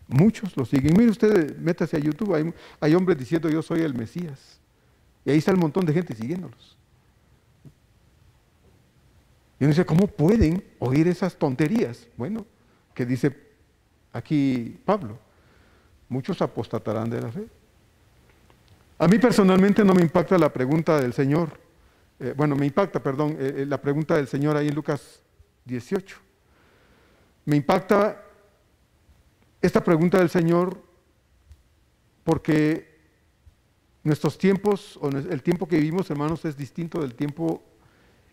Muchos los siguen. Mire usted, métase a YouTube, hay hombres diciendo yo soy el Mesías. Y ahí está el montón de gente siguiéndolos. Y uno dice, ¿cómo pueden oír esas tonterías? Bueno, que dice aquí Pablo, muchos apostatarán de la fe. A mí personalmente no me impacta la pregunta del Señor, me impacta, perdón, la pregunta del Señor ahí en Lucas 18. Me impacta esta pregunta del Señor porque nuestros tiempos, o el tiempo que vivimos, hermanos, es distinto del tiempo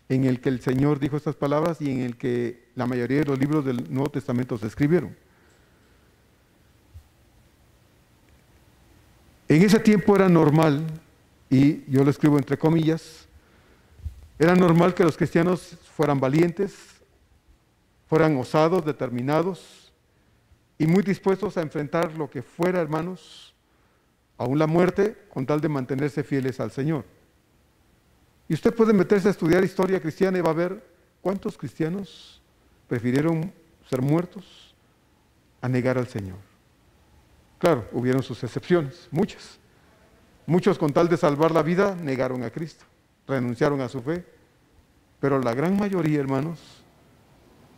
en el que el Señor dijo estas palabras y en el que la mayoría de los libros del Nuevo Testamento se escribieron. En ese tiempo era normal, y yo lo escribo entre comillas, era normal que los cristianos fueran valientes, fueran osados, determinados y muy dispuestos a enfrentar lo que fuera, hermanos, aún la muerte, con tal de mantenerse fieles al Señor. Y usted puede meterse a estudiar historia cristiana y va a ver cuántos cristianos prefirieron ser muertos a negar al Señor. Claro, hubieron sus excepciones, muchas. Muchos con tal de salvar la vida negaron a Cristo, renunciaron a su fe, pero la gran mayoría, hermanos,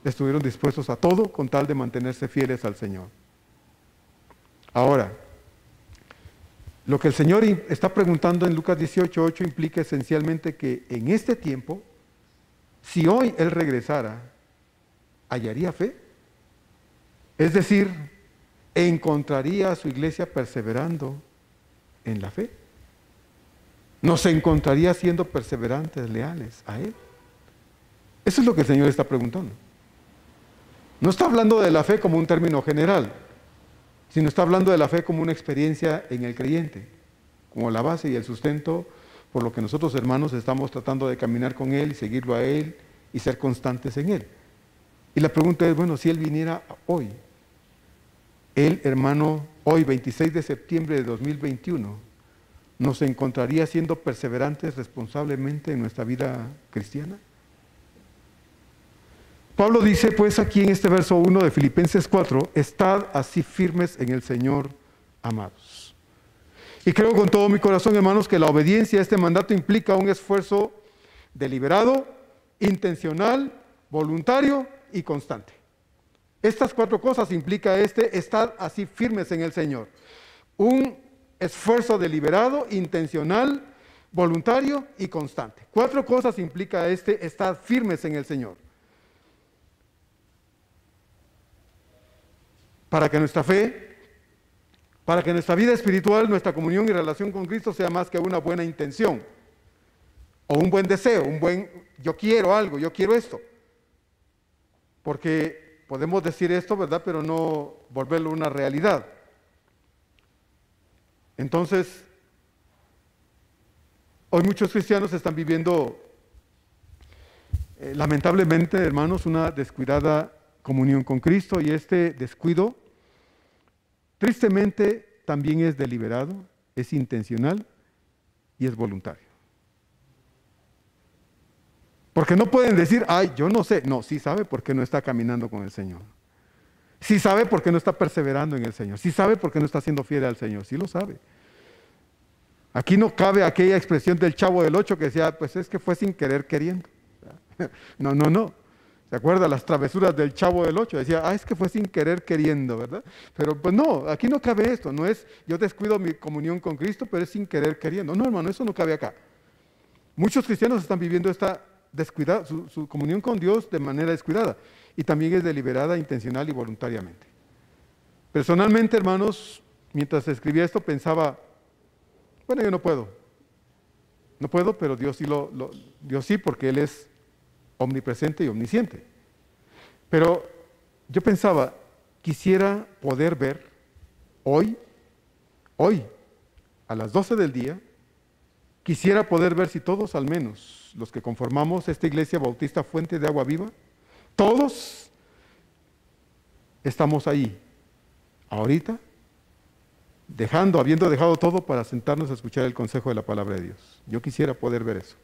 estuvieron dispuestos a todo con tal de mantenerse fieles al Señor. Ahora, lo que el Señor está preguntando en Lucas 18:8 implica esencialmente que en este tiempo, si hoy Él regresara, ¿hallaría fe? Es decir, ¿encontraría a su iglesia perseverando en la fe? ¿Nos encontraría siendo perseverantes, leales a Él? Eso es lo que el Señor está preguntando. No está hablando de la fe como un término general, sino está hablando de la fe como una experiencia en el creyente, como la base y el sustento por lo que nosotros, hermanos, estamos tratando de caminar con Él y seguirlo a Él y ser constantes en Él. Y la pregunta es, bueno, si Él viniera hoy, Él, hermano, hoy 26 de septiembre de 2021, ¿nos encontraría siendo perseverantes responsablemente en nuestra vida cristiana? Pablo dice, pues aquí en este verso 1 de Filipenses 4, estad así firmes en el Señor, amados. Y creo con todo mi corazón, hermanos, que la obediencia a este mandato implica un esfuerzo deliberado, intencional, voluntario y constante. Estas 4 cosas implica estar así firmes en el Señor. Un esfuerzo deliberado, intencional, voluntario y constante. 4 cosas implica estar firmes en el Señor. Para que nuestra fe, para que nuestra vida espiritual, nuestra comunión y relación con Cristo sea más que una buena intención o un buen deseo, yo quiero algo, yo quiero esto. Porque podemos decir esto, ¿verdad? Pero no volverlo una realidad. Entonces, hoy muchos cristianos están viviendo, lamentablemente, hermanos, una descuidada comunión con Cristo, y este descuido, tristemente, también es deliberado, es intencional y es voluntario. Porque no pueden decir, ay, yo no sé. No, sí sabe por qué no está caminando con el Señor. Sí sabe por qué no está perseverando en el Señor. Sí sabe por qué no está siendo fiel al Señor. Sí lo sabe. Aquí no cabe aquella expresión del Chavo del Ocho que decía, pues es que fue sin querer queriendo. No, no, no. ¿Se acuerda las travesuras del Chavo del Ocho? Decía, es que fue sin querer queriendo, ¿verdad? Pero pues no, aquí no cabe esto. No es yo descuido mi comunión con Cristo, pero es sin querer queriendo. No, hermano, eso no cabe acá. Muchos cristianos están viviendo esta descuidada, su comunión con Dios de manera descuidada. Y también es deliberada, intencional y voluntariamente. Personalmente, hermanos, mientras escribía esto pensaba, bueno, yo no puedo. No puedo, pero Dios sí, Dios sí, porque Él es omnipresente y omnisciente. Pero yo pensaba, quisiera poder ver hoy, a las 12 del día, quisiera poder ver si todos, al menos los que conformamos esta iglesia bautista Fuente de Agua Viva, todos estamos ahí, ahorita, habiendo dejado todo para sentarnos a escuchar el consejo de la palabra de Dios. Yo quisiera poder ver eso.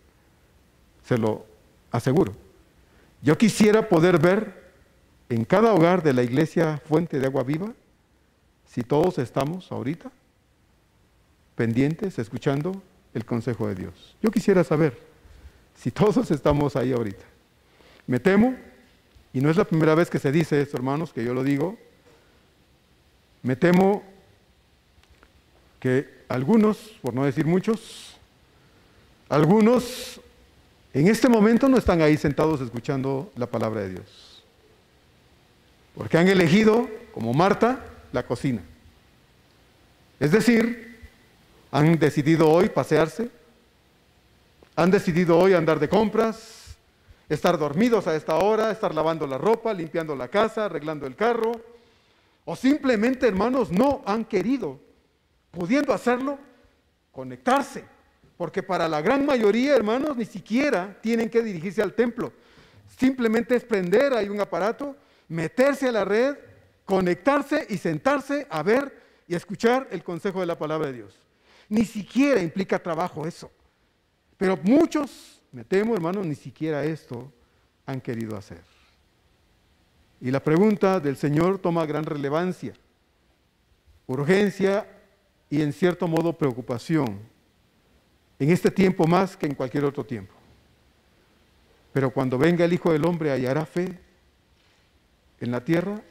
Se lo aseguro. Yo quisiera poder ver en cada hogar de la iglesia Fuente de Agua Viva si todos estamos ahorita pendientes, escuchando el consejo de Dios. Yo quisiera saber si todos estamos ahí ahorita. Me temo, y no es la primera vez que se dice esto, hermanos, que yo lo digo, me temo que algunos, por no decir muchos, algunos en este momento no están ahí sentados escuchando la palabra de Dios. Porque han elegido, como Marta, la cocina. Es decir, han decidido hoy pasearse, han decidido hoy andar de compras, estar dormidos a esta hora, estar lavando la ropa, limpiando la casa, arreglando el carro, o simplemente, hermanos, no han querido, pudiendo hacerlo, conectarse. Porque para la gran mayoría, hermanos, ni siquiera tienen que dirigirse al templo. Simplemente es prender ahí un aparato, meterse a la red, conectarse y sentarse a ver y a escuchar el consejo de la palabra de Dios. Ni siquiera implica trabajo eso. Pero muchos, me temo, hermanos, ni siquiera esto han querido hacer. Y la pregunta del Señor toma gran relevancia, urgencia y en cierto modo preocupación, en este tiempo más que en cualquier otro tiempo. Pero cuando venga el Hijo del Hombre, ¿hallará fe en la tierra?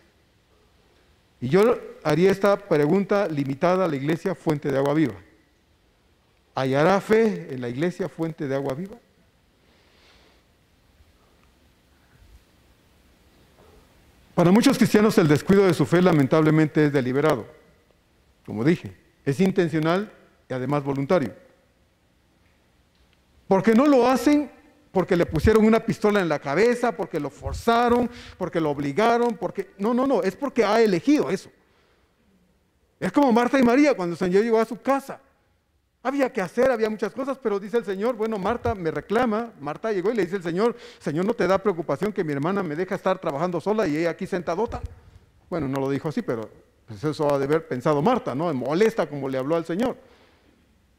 Y yo haría esta pregunta limitada a la iglesia Fuente de Agua Viva. ¿Hallará fe en la iglesia Fuente de Agua Viva? Para muchos cristianos el descuido de su fe lamentablemente es deliberado. Como dije, es intencional y además voluntario. Porque no lo hacen porque le pusieron una pistola en la cabeza, porque lo forzaron, porque lo obligaron, porque... No, es porque ha elegido eso. Es como Marta y María cuando el Señor llegó a su casa. Había que hacer, había muchas cosas, pero dice el Señor, bueno, Marta me reclama. Marta llegó y le dice el Señor, ¿no te da preocupación que mi hermana me deja estar trabajando sola y ella aquí sentadota? Bueno, no lo dijo así, pero pues eso ha de haber pensado Marta, ¿no? Molesta como le habló al Señor.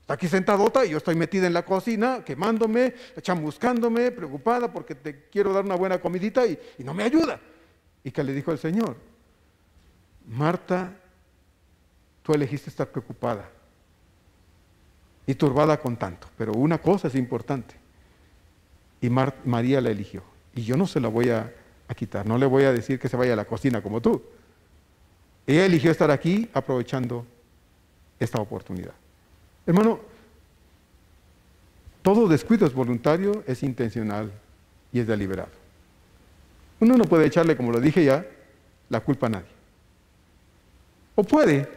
Está aquí sentadota y yo estoy metida en la cocina, quemándome, chamuscándome, preocupada porque te quiero dar una buena comidita y no me ayuda. ¿Y qué le dijo el Señor? Marta, tú elegiste estar preocupada y turbada con tanto, pero una cosa es importante, y María la eligió, y yo no se la voy a quitar, no le voy a decir que se vaya a la cocina como tú. Ella eligió estar aquí aprovechando esta oportunidad. Hermano, todo descuido es voluntario, es intencional y es deliberado. Uno no puede echarle, como lo dije ya, la culpa a nadie. O puede,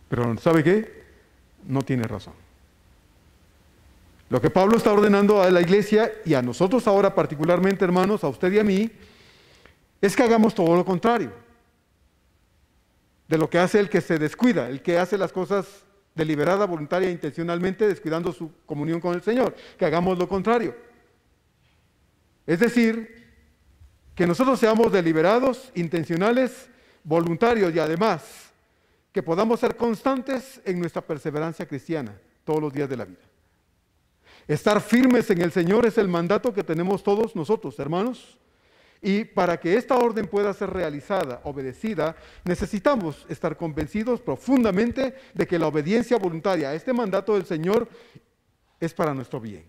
pero ¿sabe qué? No tiene razón. Lo que Pablo está ordenando a la iglesia y a nosotros ahora particularmente, hermanos, a usted y a mí, es que hagamos todo lo contrario de lo que hace el que se descuida, el que hace las cosas deliberada, voluntaria e intencionalmente, descuidando su comunión con el Señor, que hagamos lo contrario. Es decir, que nosotros seamos deliberados, intencionales, voluntarios y además que podamos ser constantes en nuestra perseverancia cristiana todos los días de la vida. Estar firmes en el Señor es el mandato que tenemos todos nosotros, hermanos, Y para que esta orden pueda ser realizada, obedecida, necesitamos estar convencidos profundamente de que la obediencia voluntaria a este mandato del Señor es para nuestro bien.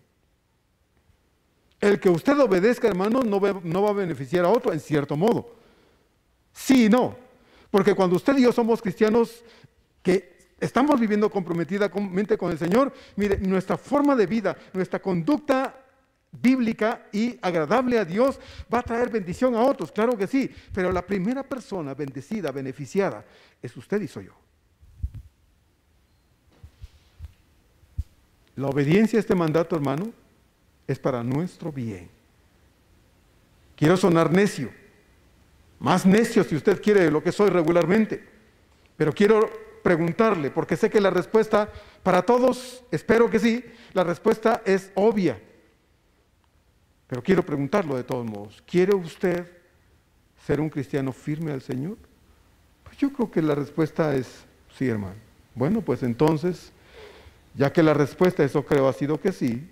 El que usted obedezca, hermano, no va a beneficiar a otro en cierto modo. Sí y no. Porque cuando usted y yo somos cristianos que estamos viviendo comprometidamente con el Señor, mire, nuestra forma de vida, nuestra conducta bíblica y agradable a Dios va a traer bendición a otros, claro que sí, pero la primera persona bendecida, beneficiada, es usted y soy yo. La obediencia a este mandato, hermano, es para nuestro bien. Quiero sonar necio, más necio si usted quiere de lo que soy regularmente, pero quiero preguntarle, porque sé que la respuesta para todos, espero que sí, la respuesta es obvia. Pero quiero preguntarlo de todos modos. ¿Quiere usted ser un cristiano firme al Señor? Pues yo creo que la respuesta es sí, hermano. Bueno, pues entonces, ya que la respuesta, eso creo, ha sido que sí,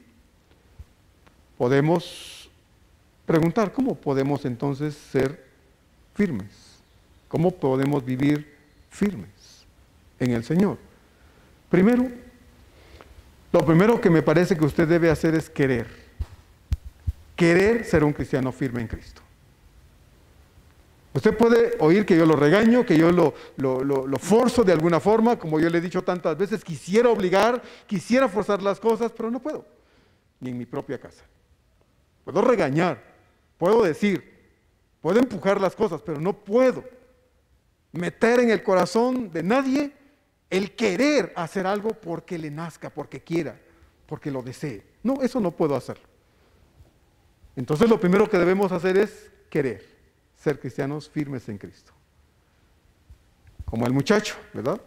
podemos preguntar, ¿cómo podemos entonces ser firmes? ¿Cómo podemos vivir firmes en el Señor? Primero, lo primero que me parece que usted debe hacer es querer ser un cristiano firme en Cristo. Usted puede oír que yo lo regaño, que yo lo forzo de alguna forma, como yo le he dicho tantas veces, quisiera obligar, quisiera forzar las cosas, pero no puedo, ni en mi propia casa. Puedo regañar, puedo decir, puedo empujar las cosas, pero no puedo meter en el corazón de nadie el querer hacer algo porque le nazca, porque quiera, porque lo desee. No, eso no puedo hacerlo. Entonces lo primero que debemos hacer es querer ser cristianos firmes en Cristo. Como el muchacho, ¿verdad?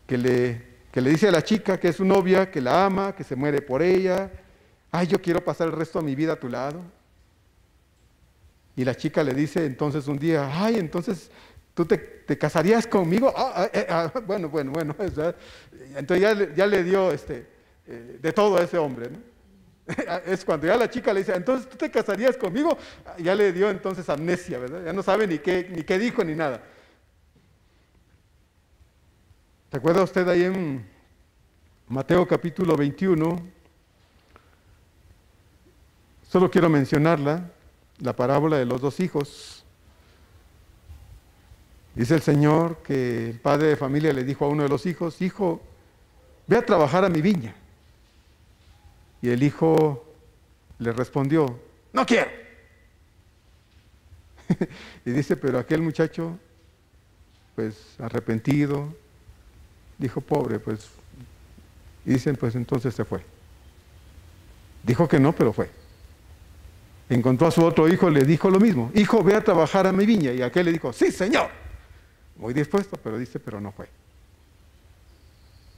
Que le dice a la chica que es su novia, que la ama, que se muere por ella. Ay, yo quiero pasar el resto de mi vida a tu lado. Y la chica le dice entonces un día, ay, entonces tú te casarías conmigo. Bueno. Entonces ya le dio de todo a ese hombre, ¿no? Es cuando ya la chica le dice, entonces tú te casarías conmigo, ya le dio entonces amnesia, ¿verdad? Ya no sabe ni qué dijo ni nada. ¿Se acuerda usted ahí en Mateo capítulo 21? Solo quiero mencionarla, la parábola de los dos hijos. Dice el Señor que el padre de familia le dijo a uno de los hijos, hijo, ve a trabajar a mi viña. Y el hijo le respondió, no quiero. Y dice, pero aquel muchacho, pues arrepentido, dijo, pobre, pues, y dicen, pues entonces se fue. Dijo que no, pero fue. Encontró a su otro hijo, le dijo lo mismo, hijo, ve a trabajar a mi viña. Y aquel le dijo, sí, Señor. Muy dispuesto, pero dice, pero no fue.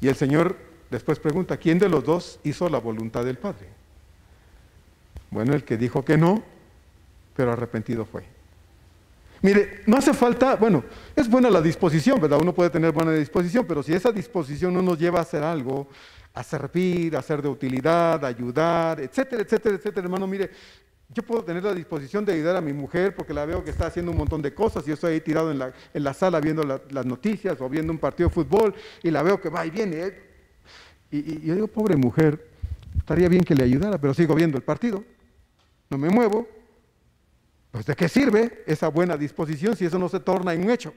Y el Señor después pregunta, ¿quién de los dos hizo la voluntad del Padre? Bueno, el que dijo que no, pero arrepentido fue. Mire, no hace falta, bueno, es buena la disposición, ¿verdad? Uno puede tener buena disposición, pero si esa disposición no nos lleva a hacer algo, a servir, a ser de utilidad, a ayudar, etcétera, etcétera, etcétera, hermano, mire, yo puedo tener la disposición de ayudar a mi mujer porque la veo que está haciendo un montón de cosas y yo estoy ahí tirado en la sala viendo las noticias o viendo un partido de fútbol y la veo que va y viene. Y yo digo, pobre mujer, estaría bien que le ayudara, pero sigo viendo el partido, no me muevo. Pues ¿de qué sirve esa buena disposición si eso no se torna en un hecho?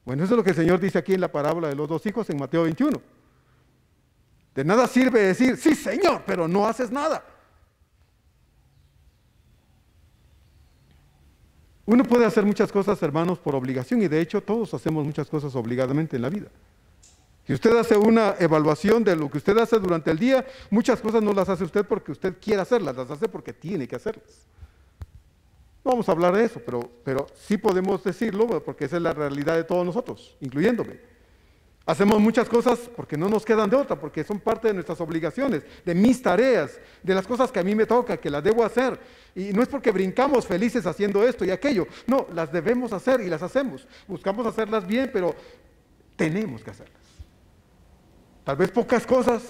Bueno, eso es lo que el Señor dice aquí en la parábola de los dos hijos en Mateo 21. De nada sirve decir, sí Señor, pero no haces nada. Uno puede hacer muchas cosas, hermanos, por obligación y de hecho todos hacemos muchas cosas obligadamente en la vida. Si usted hace una evaluación de lo que usted hace durante el día, muchas cosas no las hace usted porque usted quiere hacerlas, las hace porque tiene que hacerlas. No vamos a hablar de eso, pero sí podemos decirlo porque esa es la realidad de todos nosotros, incluyéndome. Hacemos muchas cosas porque no nos quedan de otra, porque son parte de nuestras obligaciones, de mis tareas, de las cosas que a mí me toca, que las debo hacer. Y no es porque brincamos felices haciendo esto y aquello, no, las debemos hacer y las hacemos. Buscamos hacerlas bien, pero tenemos que hacerlas. Tal vez pocas cosas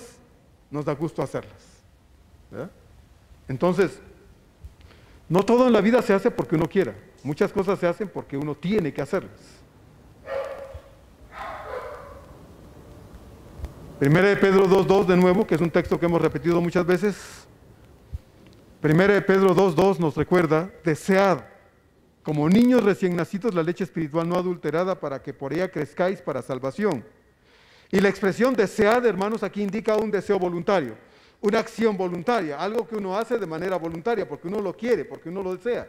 nos da gusto hacerlas, ¿verdad? Entonces, No todo en la vida se hace porque uno quiera. Muchas cosas se hacen porque uno tiene que hacerlas. Primera de Pedro 2:2 de nuevo, que es un texto que hemos repetido muchas veces. Primera de Pedro 2:2 nos recuerda: desead, como niños recién nacidos, la leche espiritual no adulterada, para que por ella crezcáis para salvación. Y la expresión desead, hermanos, aquí indica un deseo voluntario, una acción voluntaria, algo que uno hace de manera voluntaria, porque uno lo quiere, porque uno lo desea.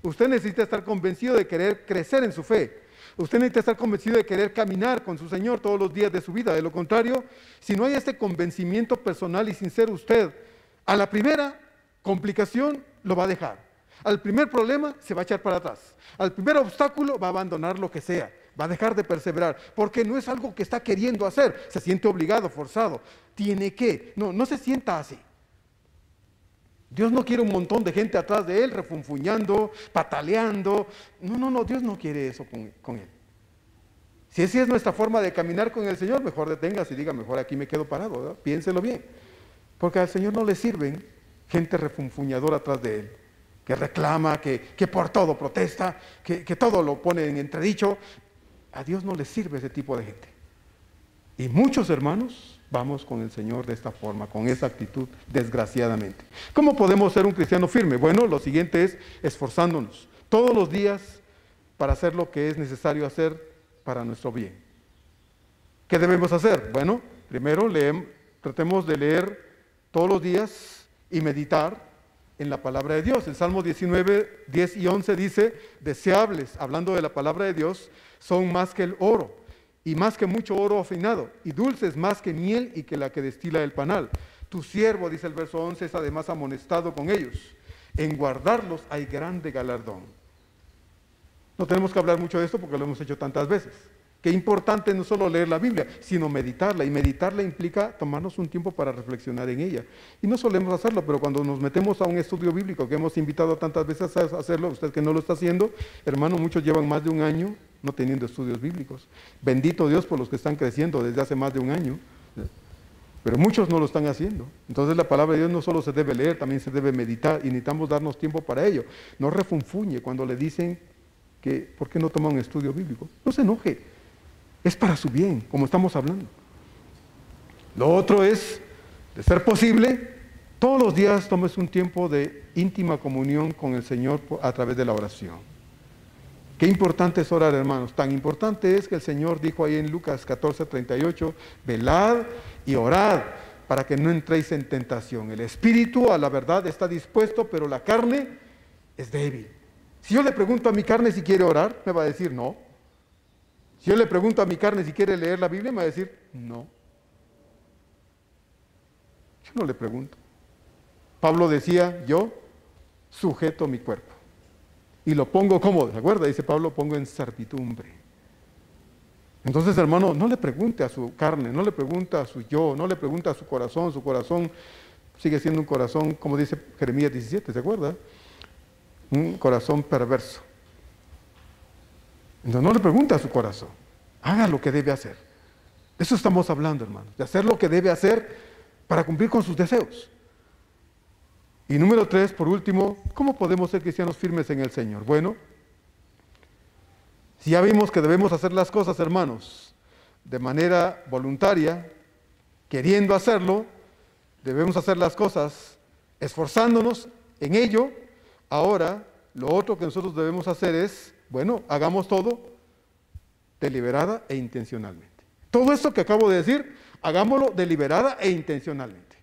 Usted necesita estar convencido de querer crecer en su fe. Usted necesita estar convencido de querer caminar con su Señor todos los días de su vida. De lo contrario, si no hay este convencimiento personal y sincero, usted a la primera complicación lo va a dejar. Al primer problema se va a echar para atrás. Al primer obstáculo va a abandonar lo que sea. Va a dejar de perseverar, porque no es algo que está queriendo hacer. Se siente obligado, forzado. Tiene que. No se sienta así. Dios no quiere un montón de gente atrás de Él, refunfuñando, pataleando. No, Dios no quiere eso con Él. Si esa es nuestra forma de caminar con el Señor, mejor deténgase y diga, mejor aquí me quedo parado, ¿verdad? Piénselo bien. Porque al Señor no le sirven gente refunfuñadora atrás de Él, que reclama, que por todo protesta, que todo lo pone en entredicho. A Dios no le sirve ese tipo de gente. Y muchos hermanos vamos con el Señor de esta forma, con esa actitud, desgraciadamente. ¿Cómo podemos ser un cristiano firme? Bueno, lo siguiente es esforzándonos todos los días para hacer lo que es necesario hacer para nuestro bien. ¿Qué debemos hacer? Bueno, primero tratemos de leer todos los días y meditar en la palabra de Dios. El Salmo 19, 10 y 11 dice: deseables, hablando de la palabra de Dios, son más que el oro, y más que mucho oro afinado, y dulces más que miel y que la que destila el panal. Tu siervo, dice el verso 11, es además amonestado con ellos. En guardarlos hay grande galardón. No tenemos que hablar mucho de esto porque lo hemos hecho tantas veces. Qué importante no solo leer la Biblia, sino meditarla. Y meditarla implica tomarnos un tiempo para reflexionar en ella. Y no solemos hacerlo, pero cuando nos metemos a un estudio bíblico, que hemos invitado tantas veces a hacerlo, usted que no lo está haciendo, hermano, muchos llevan más de un año no teniendo estudios bíblicos. Bendito Dios por los que están creciendo desde hace más de un año. Pero muchos no lo están haciendo. Entonces la palabra de Dios no solo se debe leer, también se debe meditar, y necesitamos darnos tiempo para ello. No refunfuñe cuando le dicen que ¿por qué no toma un estudio bíblico? No se enoje. Es para su bien, como estamos hablando. Lo otro es, de ser posible, todos los días tomes un tiempo de íntima comunión con el Señor a través de la oración. Qué importante es orar, hermanos. Tan importante es que el Señor dijo ahí en Lucas 14:38, velad y orad para que no entréis en tentación. El espíritu a la verdad está dispuesto, pero la carne es débil. Si yo le pregunto a mi carne si quiere orar, me va a decir no. Si yo le pregunto a mi carne si quiere leer la Biblia, me va a decir no. Yo no le pregunto. Pablo decía, yo sujeto mi cuerpo. Y lo pongo como, ¿se acuerda? Dice Pablo, pongo en servidumbre. Entonces, hermano, no le pregunte a su carne, no le pregunte a su yo, no le pregunte a su corazón sigue siendo un corazón, como dice Jeremías 17, ¿se acuerda? Un corazón perverso. Entonces, no le pregunte a su corazón, haga lo que debe hacer. De eso estamos hablando, hermanos, de hacer lo que debe hacer para cumplir con sus deseos. Y número 3, por último, ¿cómo podemos ser cristianos firmes en el Señor? Bueno, si ya vimos que debemos hacer las cosas, hermanos, de manera voluntaria, queriendo hacerlo, debemos hacer las cosas esforzándonos en ello. Ahora, lo otro que nosotros debemos hacer es, bueno, hagamos todo deliberada e intencionalmente. Todo esto que acabo de decir, hagámoslo deliberada e intencionalmente.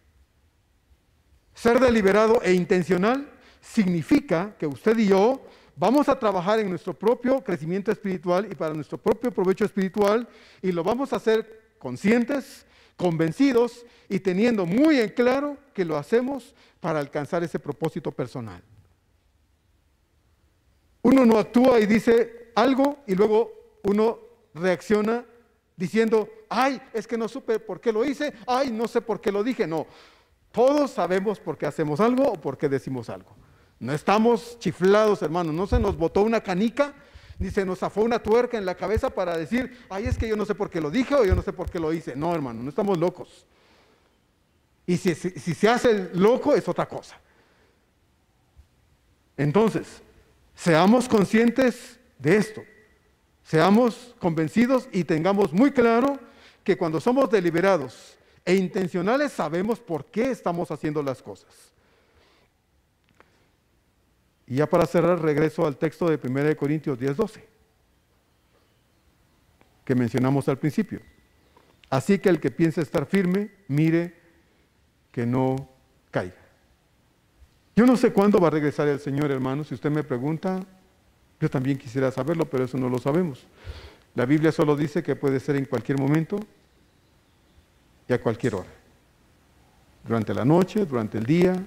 Ser deliberado e intencional significa que usted y yo vamos a trabajar en nuestro propio crecimiento espiritual y para nuestro propio provecho espiritual, y lo vamos a hacer conscientes, convencidos y teniendo muy en claro que lo hacemos para alcanzar ese propósito personal. Uno no actúa y dice algo y luego uno reacciona diciendo, ay, es que no supe por qué lo hice, ay, no sé por qué lo dije. No, todos sabemos por qué hacemos algo o por qué decimos algo. No estamos chiflados, hermanos, no se nos botó una canica, ni se nos zafó una tuerca en la cabeza para decir, ay, es que yo no sé por qué lo dije o yo no sé por qué lo hice. No, hermano, no estamos locos. Y si se hace el loco es otra cosa. Entonces, seamos conscientes de esto, seamos convencidos y tengamos muy claro que cuando somos deliberados e intencionales sabemos por qué estamos haciendo las cosas. Y ya para cerrar, regreso al texto de 1 Corintios 10:12, que mencionamos al principio. Así que el que piense estar firme, mire que no caiga. Yo no sé cuándo va a regresar el Señor, hermanos. Si usted me pregunta, yo también quisiera saberlo, pero eso no lo sabemos. La Biblia solo dice que puede ser en cualquier momento y a cualquier hora. Durante la noche, durante el día,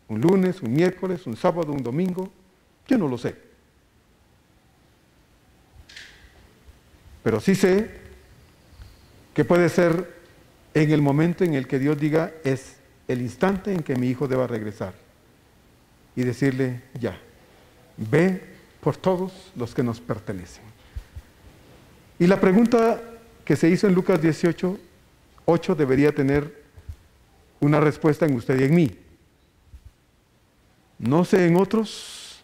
un lunes, un miércoles, un sábado, un domingo. Yo no lo sé. Pero sí sé que puede ser en el momento en el que Dios diga, es el instante en que mi hijo deba regresar. Y decirle, ya, ve por todos los que nos pertenecen. Y la pregunta que se hizo en Lucas 18:8 debería tener una respuesta en usted y en mí. No sé en otros,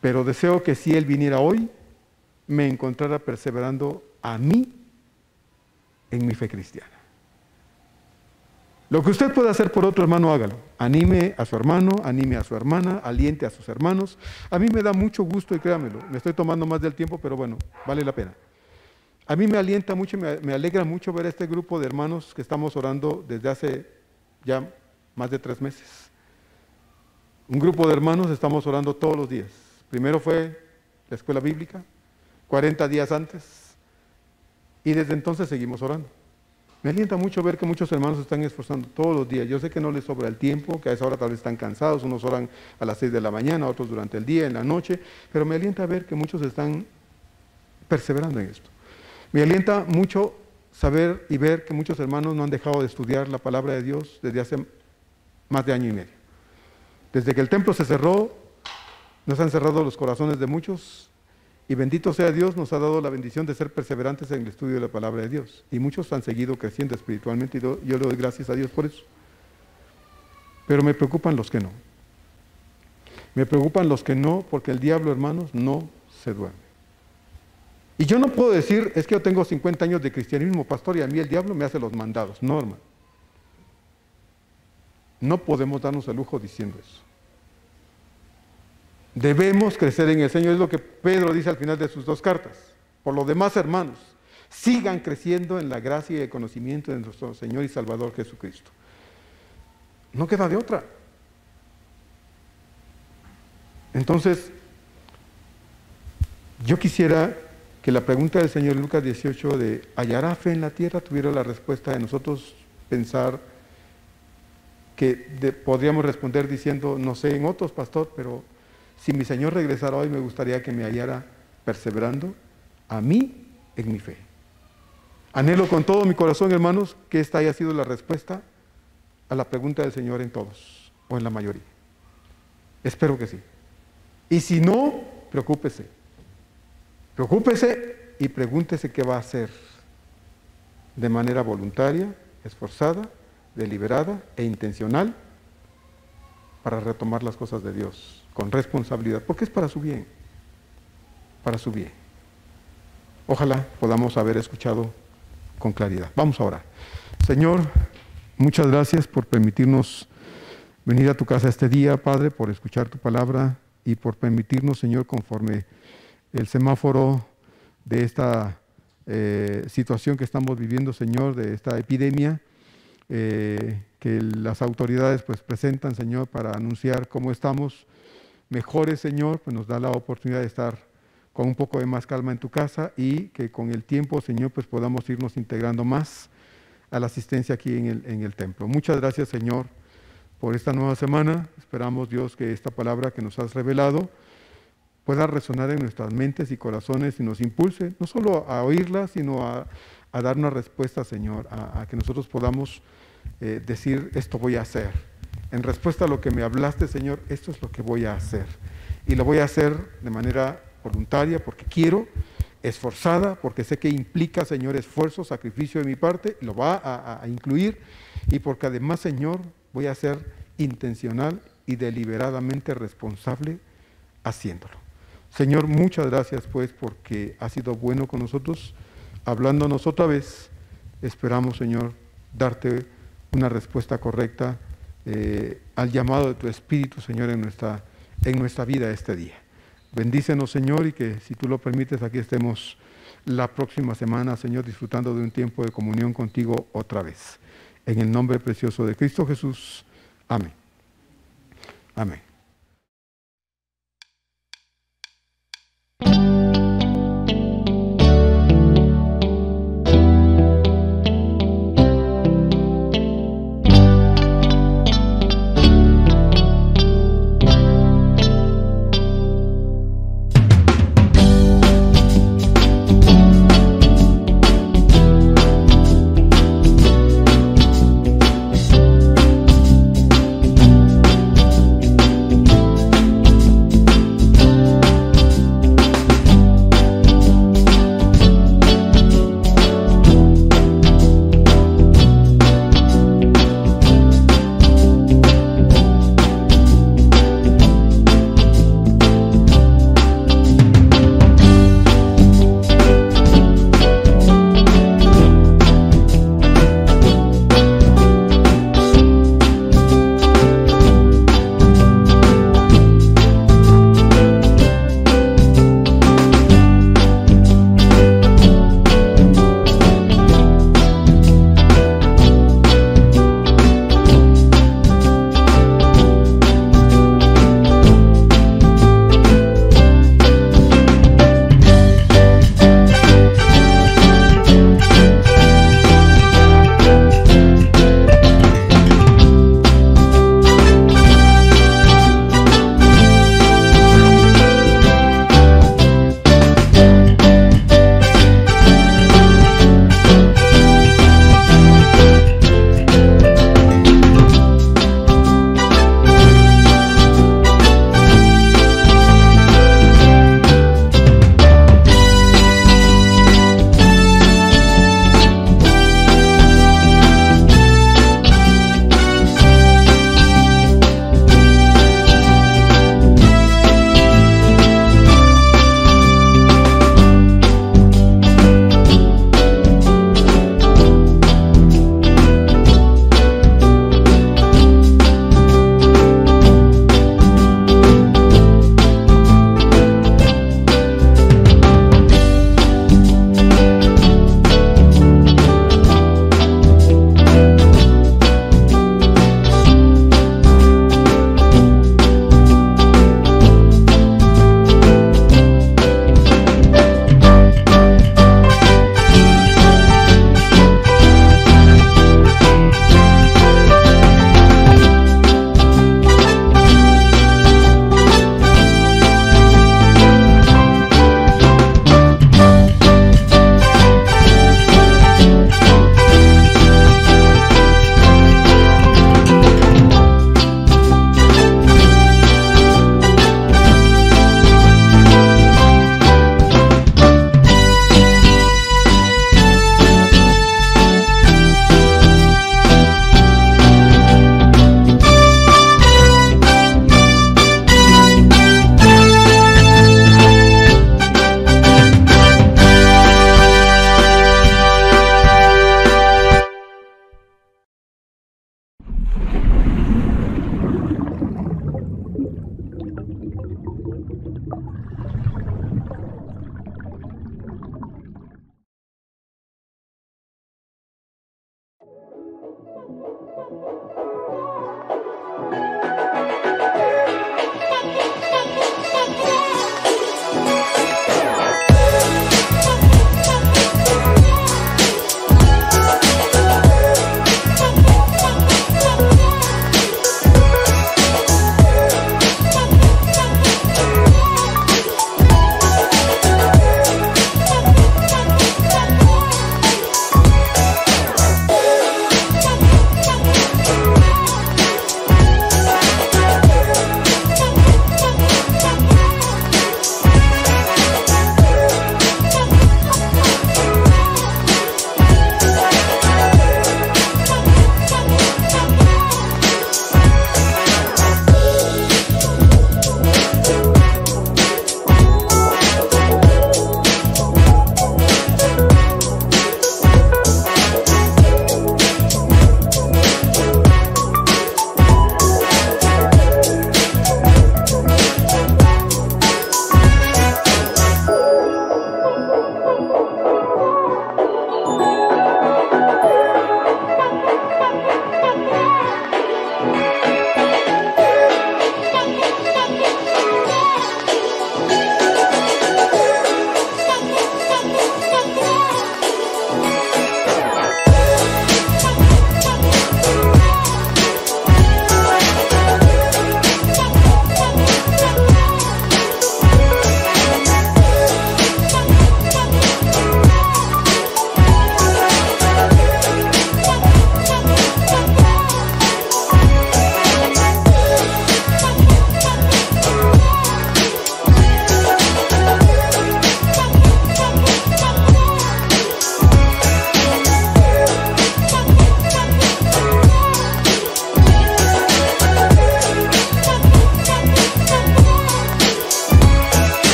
pero deseo que si Él viniera hoy, me encontrara perseverando a mí en mi fe cristiana. Lo que usted pueda hacer por otro hermano, hágalo. Anime a su hermano, anime a su hermana, aliente a sus hermanos. A mí me da mucho gusto y créamelo, me estoy tomando más del tiempo, pero bueno, vale la pena. A mí me alienta mucho y me alegra mucho ver a este grupo de hermanos que estamos orando desde hace ya más de 3 meses. Un grupo de hermanos estamos orando todos los días. Primero fue la escuela bíblica, 40 días antes, y desde entonces seguimos orando. Me alienta mucho ver que muchos hermanos se están esforzando todos los días. Yo sé que no les sobra el tiempo, que a esa hora tal vez están cansados, unos oran a las 6 de la mañana, otros durante el día, en la noche, pero me alienta ver que muchos están perseverando en esto. Me alienta mucho saber y ver que muchos hermanos no han dejado de estudiar la palabra de Dios desde hace más de año y medio. Desde que el templo se cerró, nos han cerrado los corazones de muchos, y bendito sea Dios, nos ha dado la bendición de ser perseverantes en el estudio de la palabra de Dios. Y muchos han seguido creciendo espiritualmente y yo le doy gracias a Dios por eso. Pero me preocupan los que no. Me preocupan los que no, porque el diablo, hermanos, no se duerme. Y yo no puedo decir, es que yo tengo 50 años de cristianismo, pastor, y a mí el diablo me hace los mandados. No, hermano. No podemos darnos el lujo diciendo eso. Debemos crecer en el Señor, es lo que Pedro dice al final de sus 2 cartas. Por lo demás, hermanos, sigan creciendo en la gracia y el conocimiento de nuestro Señor y Salvador Jesucristo. No queda de otra. Entonces, yo quisiera que la pregunta del Señor Lucas 18 de ¿hallará fe en la tierra? Tuviera la respuesta de nosotros pensar que podríamos responder diciendo, no sé en otros, pastor, pero si mi Señor regresara hoy, me gustaría que me hallara perseverando a mí en mi fe. Anhelo con todo mi corazón, hermanos, que esta haya sido la respuesta a la pregunta del Señor en todos, o en la mayoría. Espero que sí. Y si no, preocúpese. Preocúpese y pregúntese qué va a hacer de manera voluntaria, esforzada, deliberada e intencional para retomar las cosas de Dios con responsabilidad, porque es para su bien, para su bien. Ojalá podamos haber escuchado con claridad. Vamos a orar. Señor, muchas gracias por permitirnos venir a tu casa este día, Padre, por escuchar tu palabra y por permitirnos, Señor, conforme el semáforo de esta situación que estamos viviendo, Señor, de esta epidemia, que las autoridades pues presentan, Señor, para anunciar cómo estamos mejores, Señor, pues nos da la oportunidad de estar con un poco de más calma en tu casa y que con el tiempo, Señor, pues podamos irnos integrando más a la asistencia aquí en el templo. Muchas gracias, Señor, por esta nueva semana. Esperamos, Dios, que esta palabra que nos has revelado pueda resonar en nuestras mentes y corazones y nos impulse, no solo a oírla, sino a dar una respuesta, Señor, a que nosotros podamos decir, esto voy a hacer. En respuesta a lo que me hablaste, Señor, esto es lo que voy a hacer. Y lo voy a hacer de manera voluntaria, porque quiero, esforzada, porque sé que implica, Señor, esfuerzo, sacrificio de mi parte, lo va a incluir, y porque además, Señor, voy a ser intencional y deliberadamente responsable haciéndolo. Señor, muchas gracias pues porque has sido bueno con nosotros, hablándonos otra vez. Esperamos, Señor, darte una respuesta correcta al llamado de tu Espíritu, Señor, en nuestra vida este día. Bendícenos, Señor, y que si tú lo permites, aquí estemos la próxima semana, Señor, disfrutando de un tiempo de comunión contigo otra vez. En el nombre precioso de Cristo Jesús. Amén. Amén.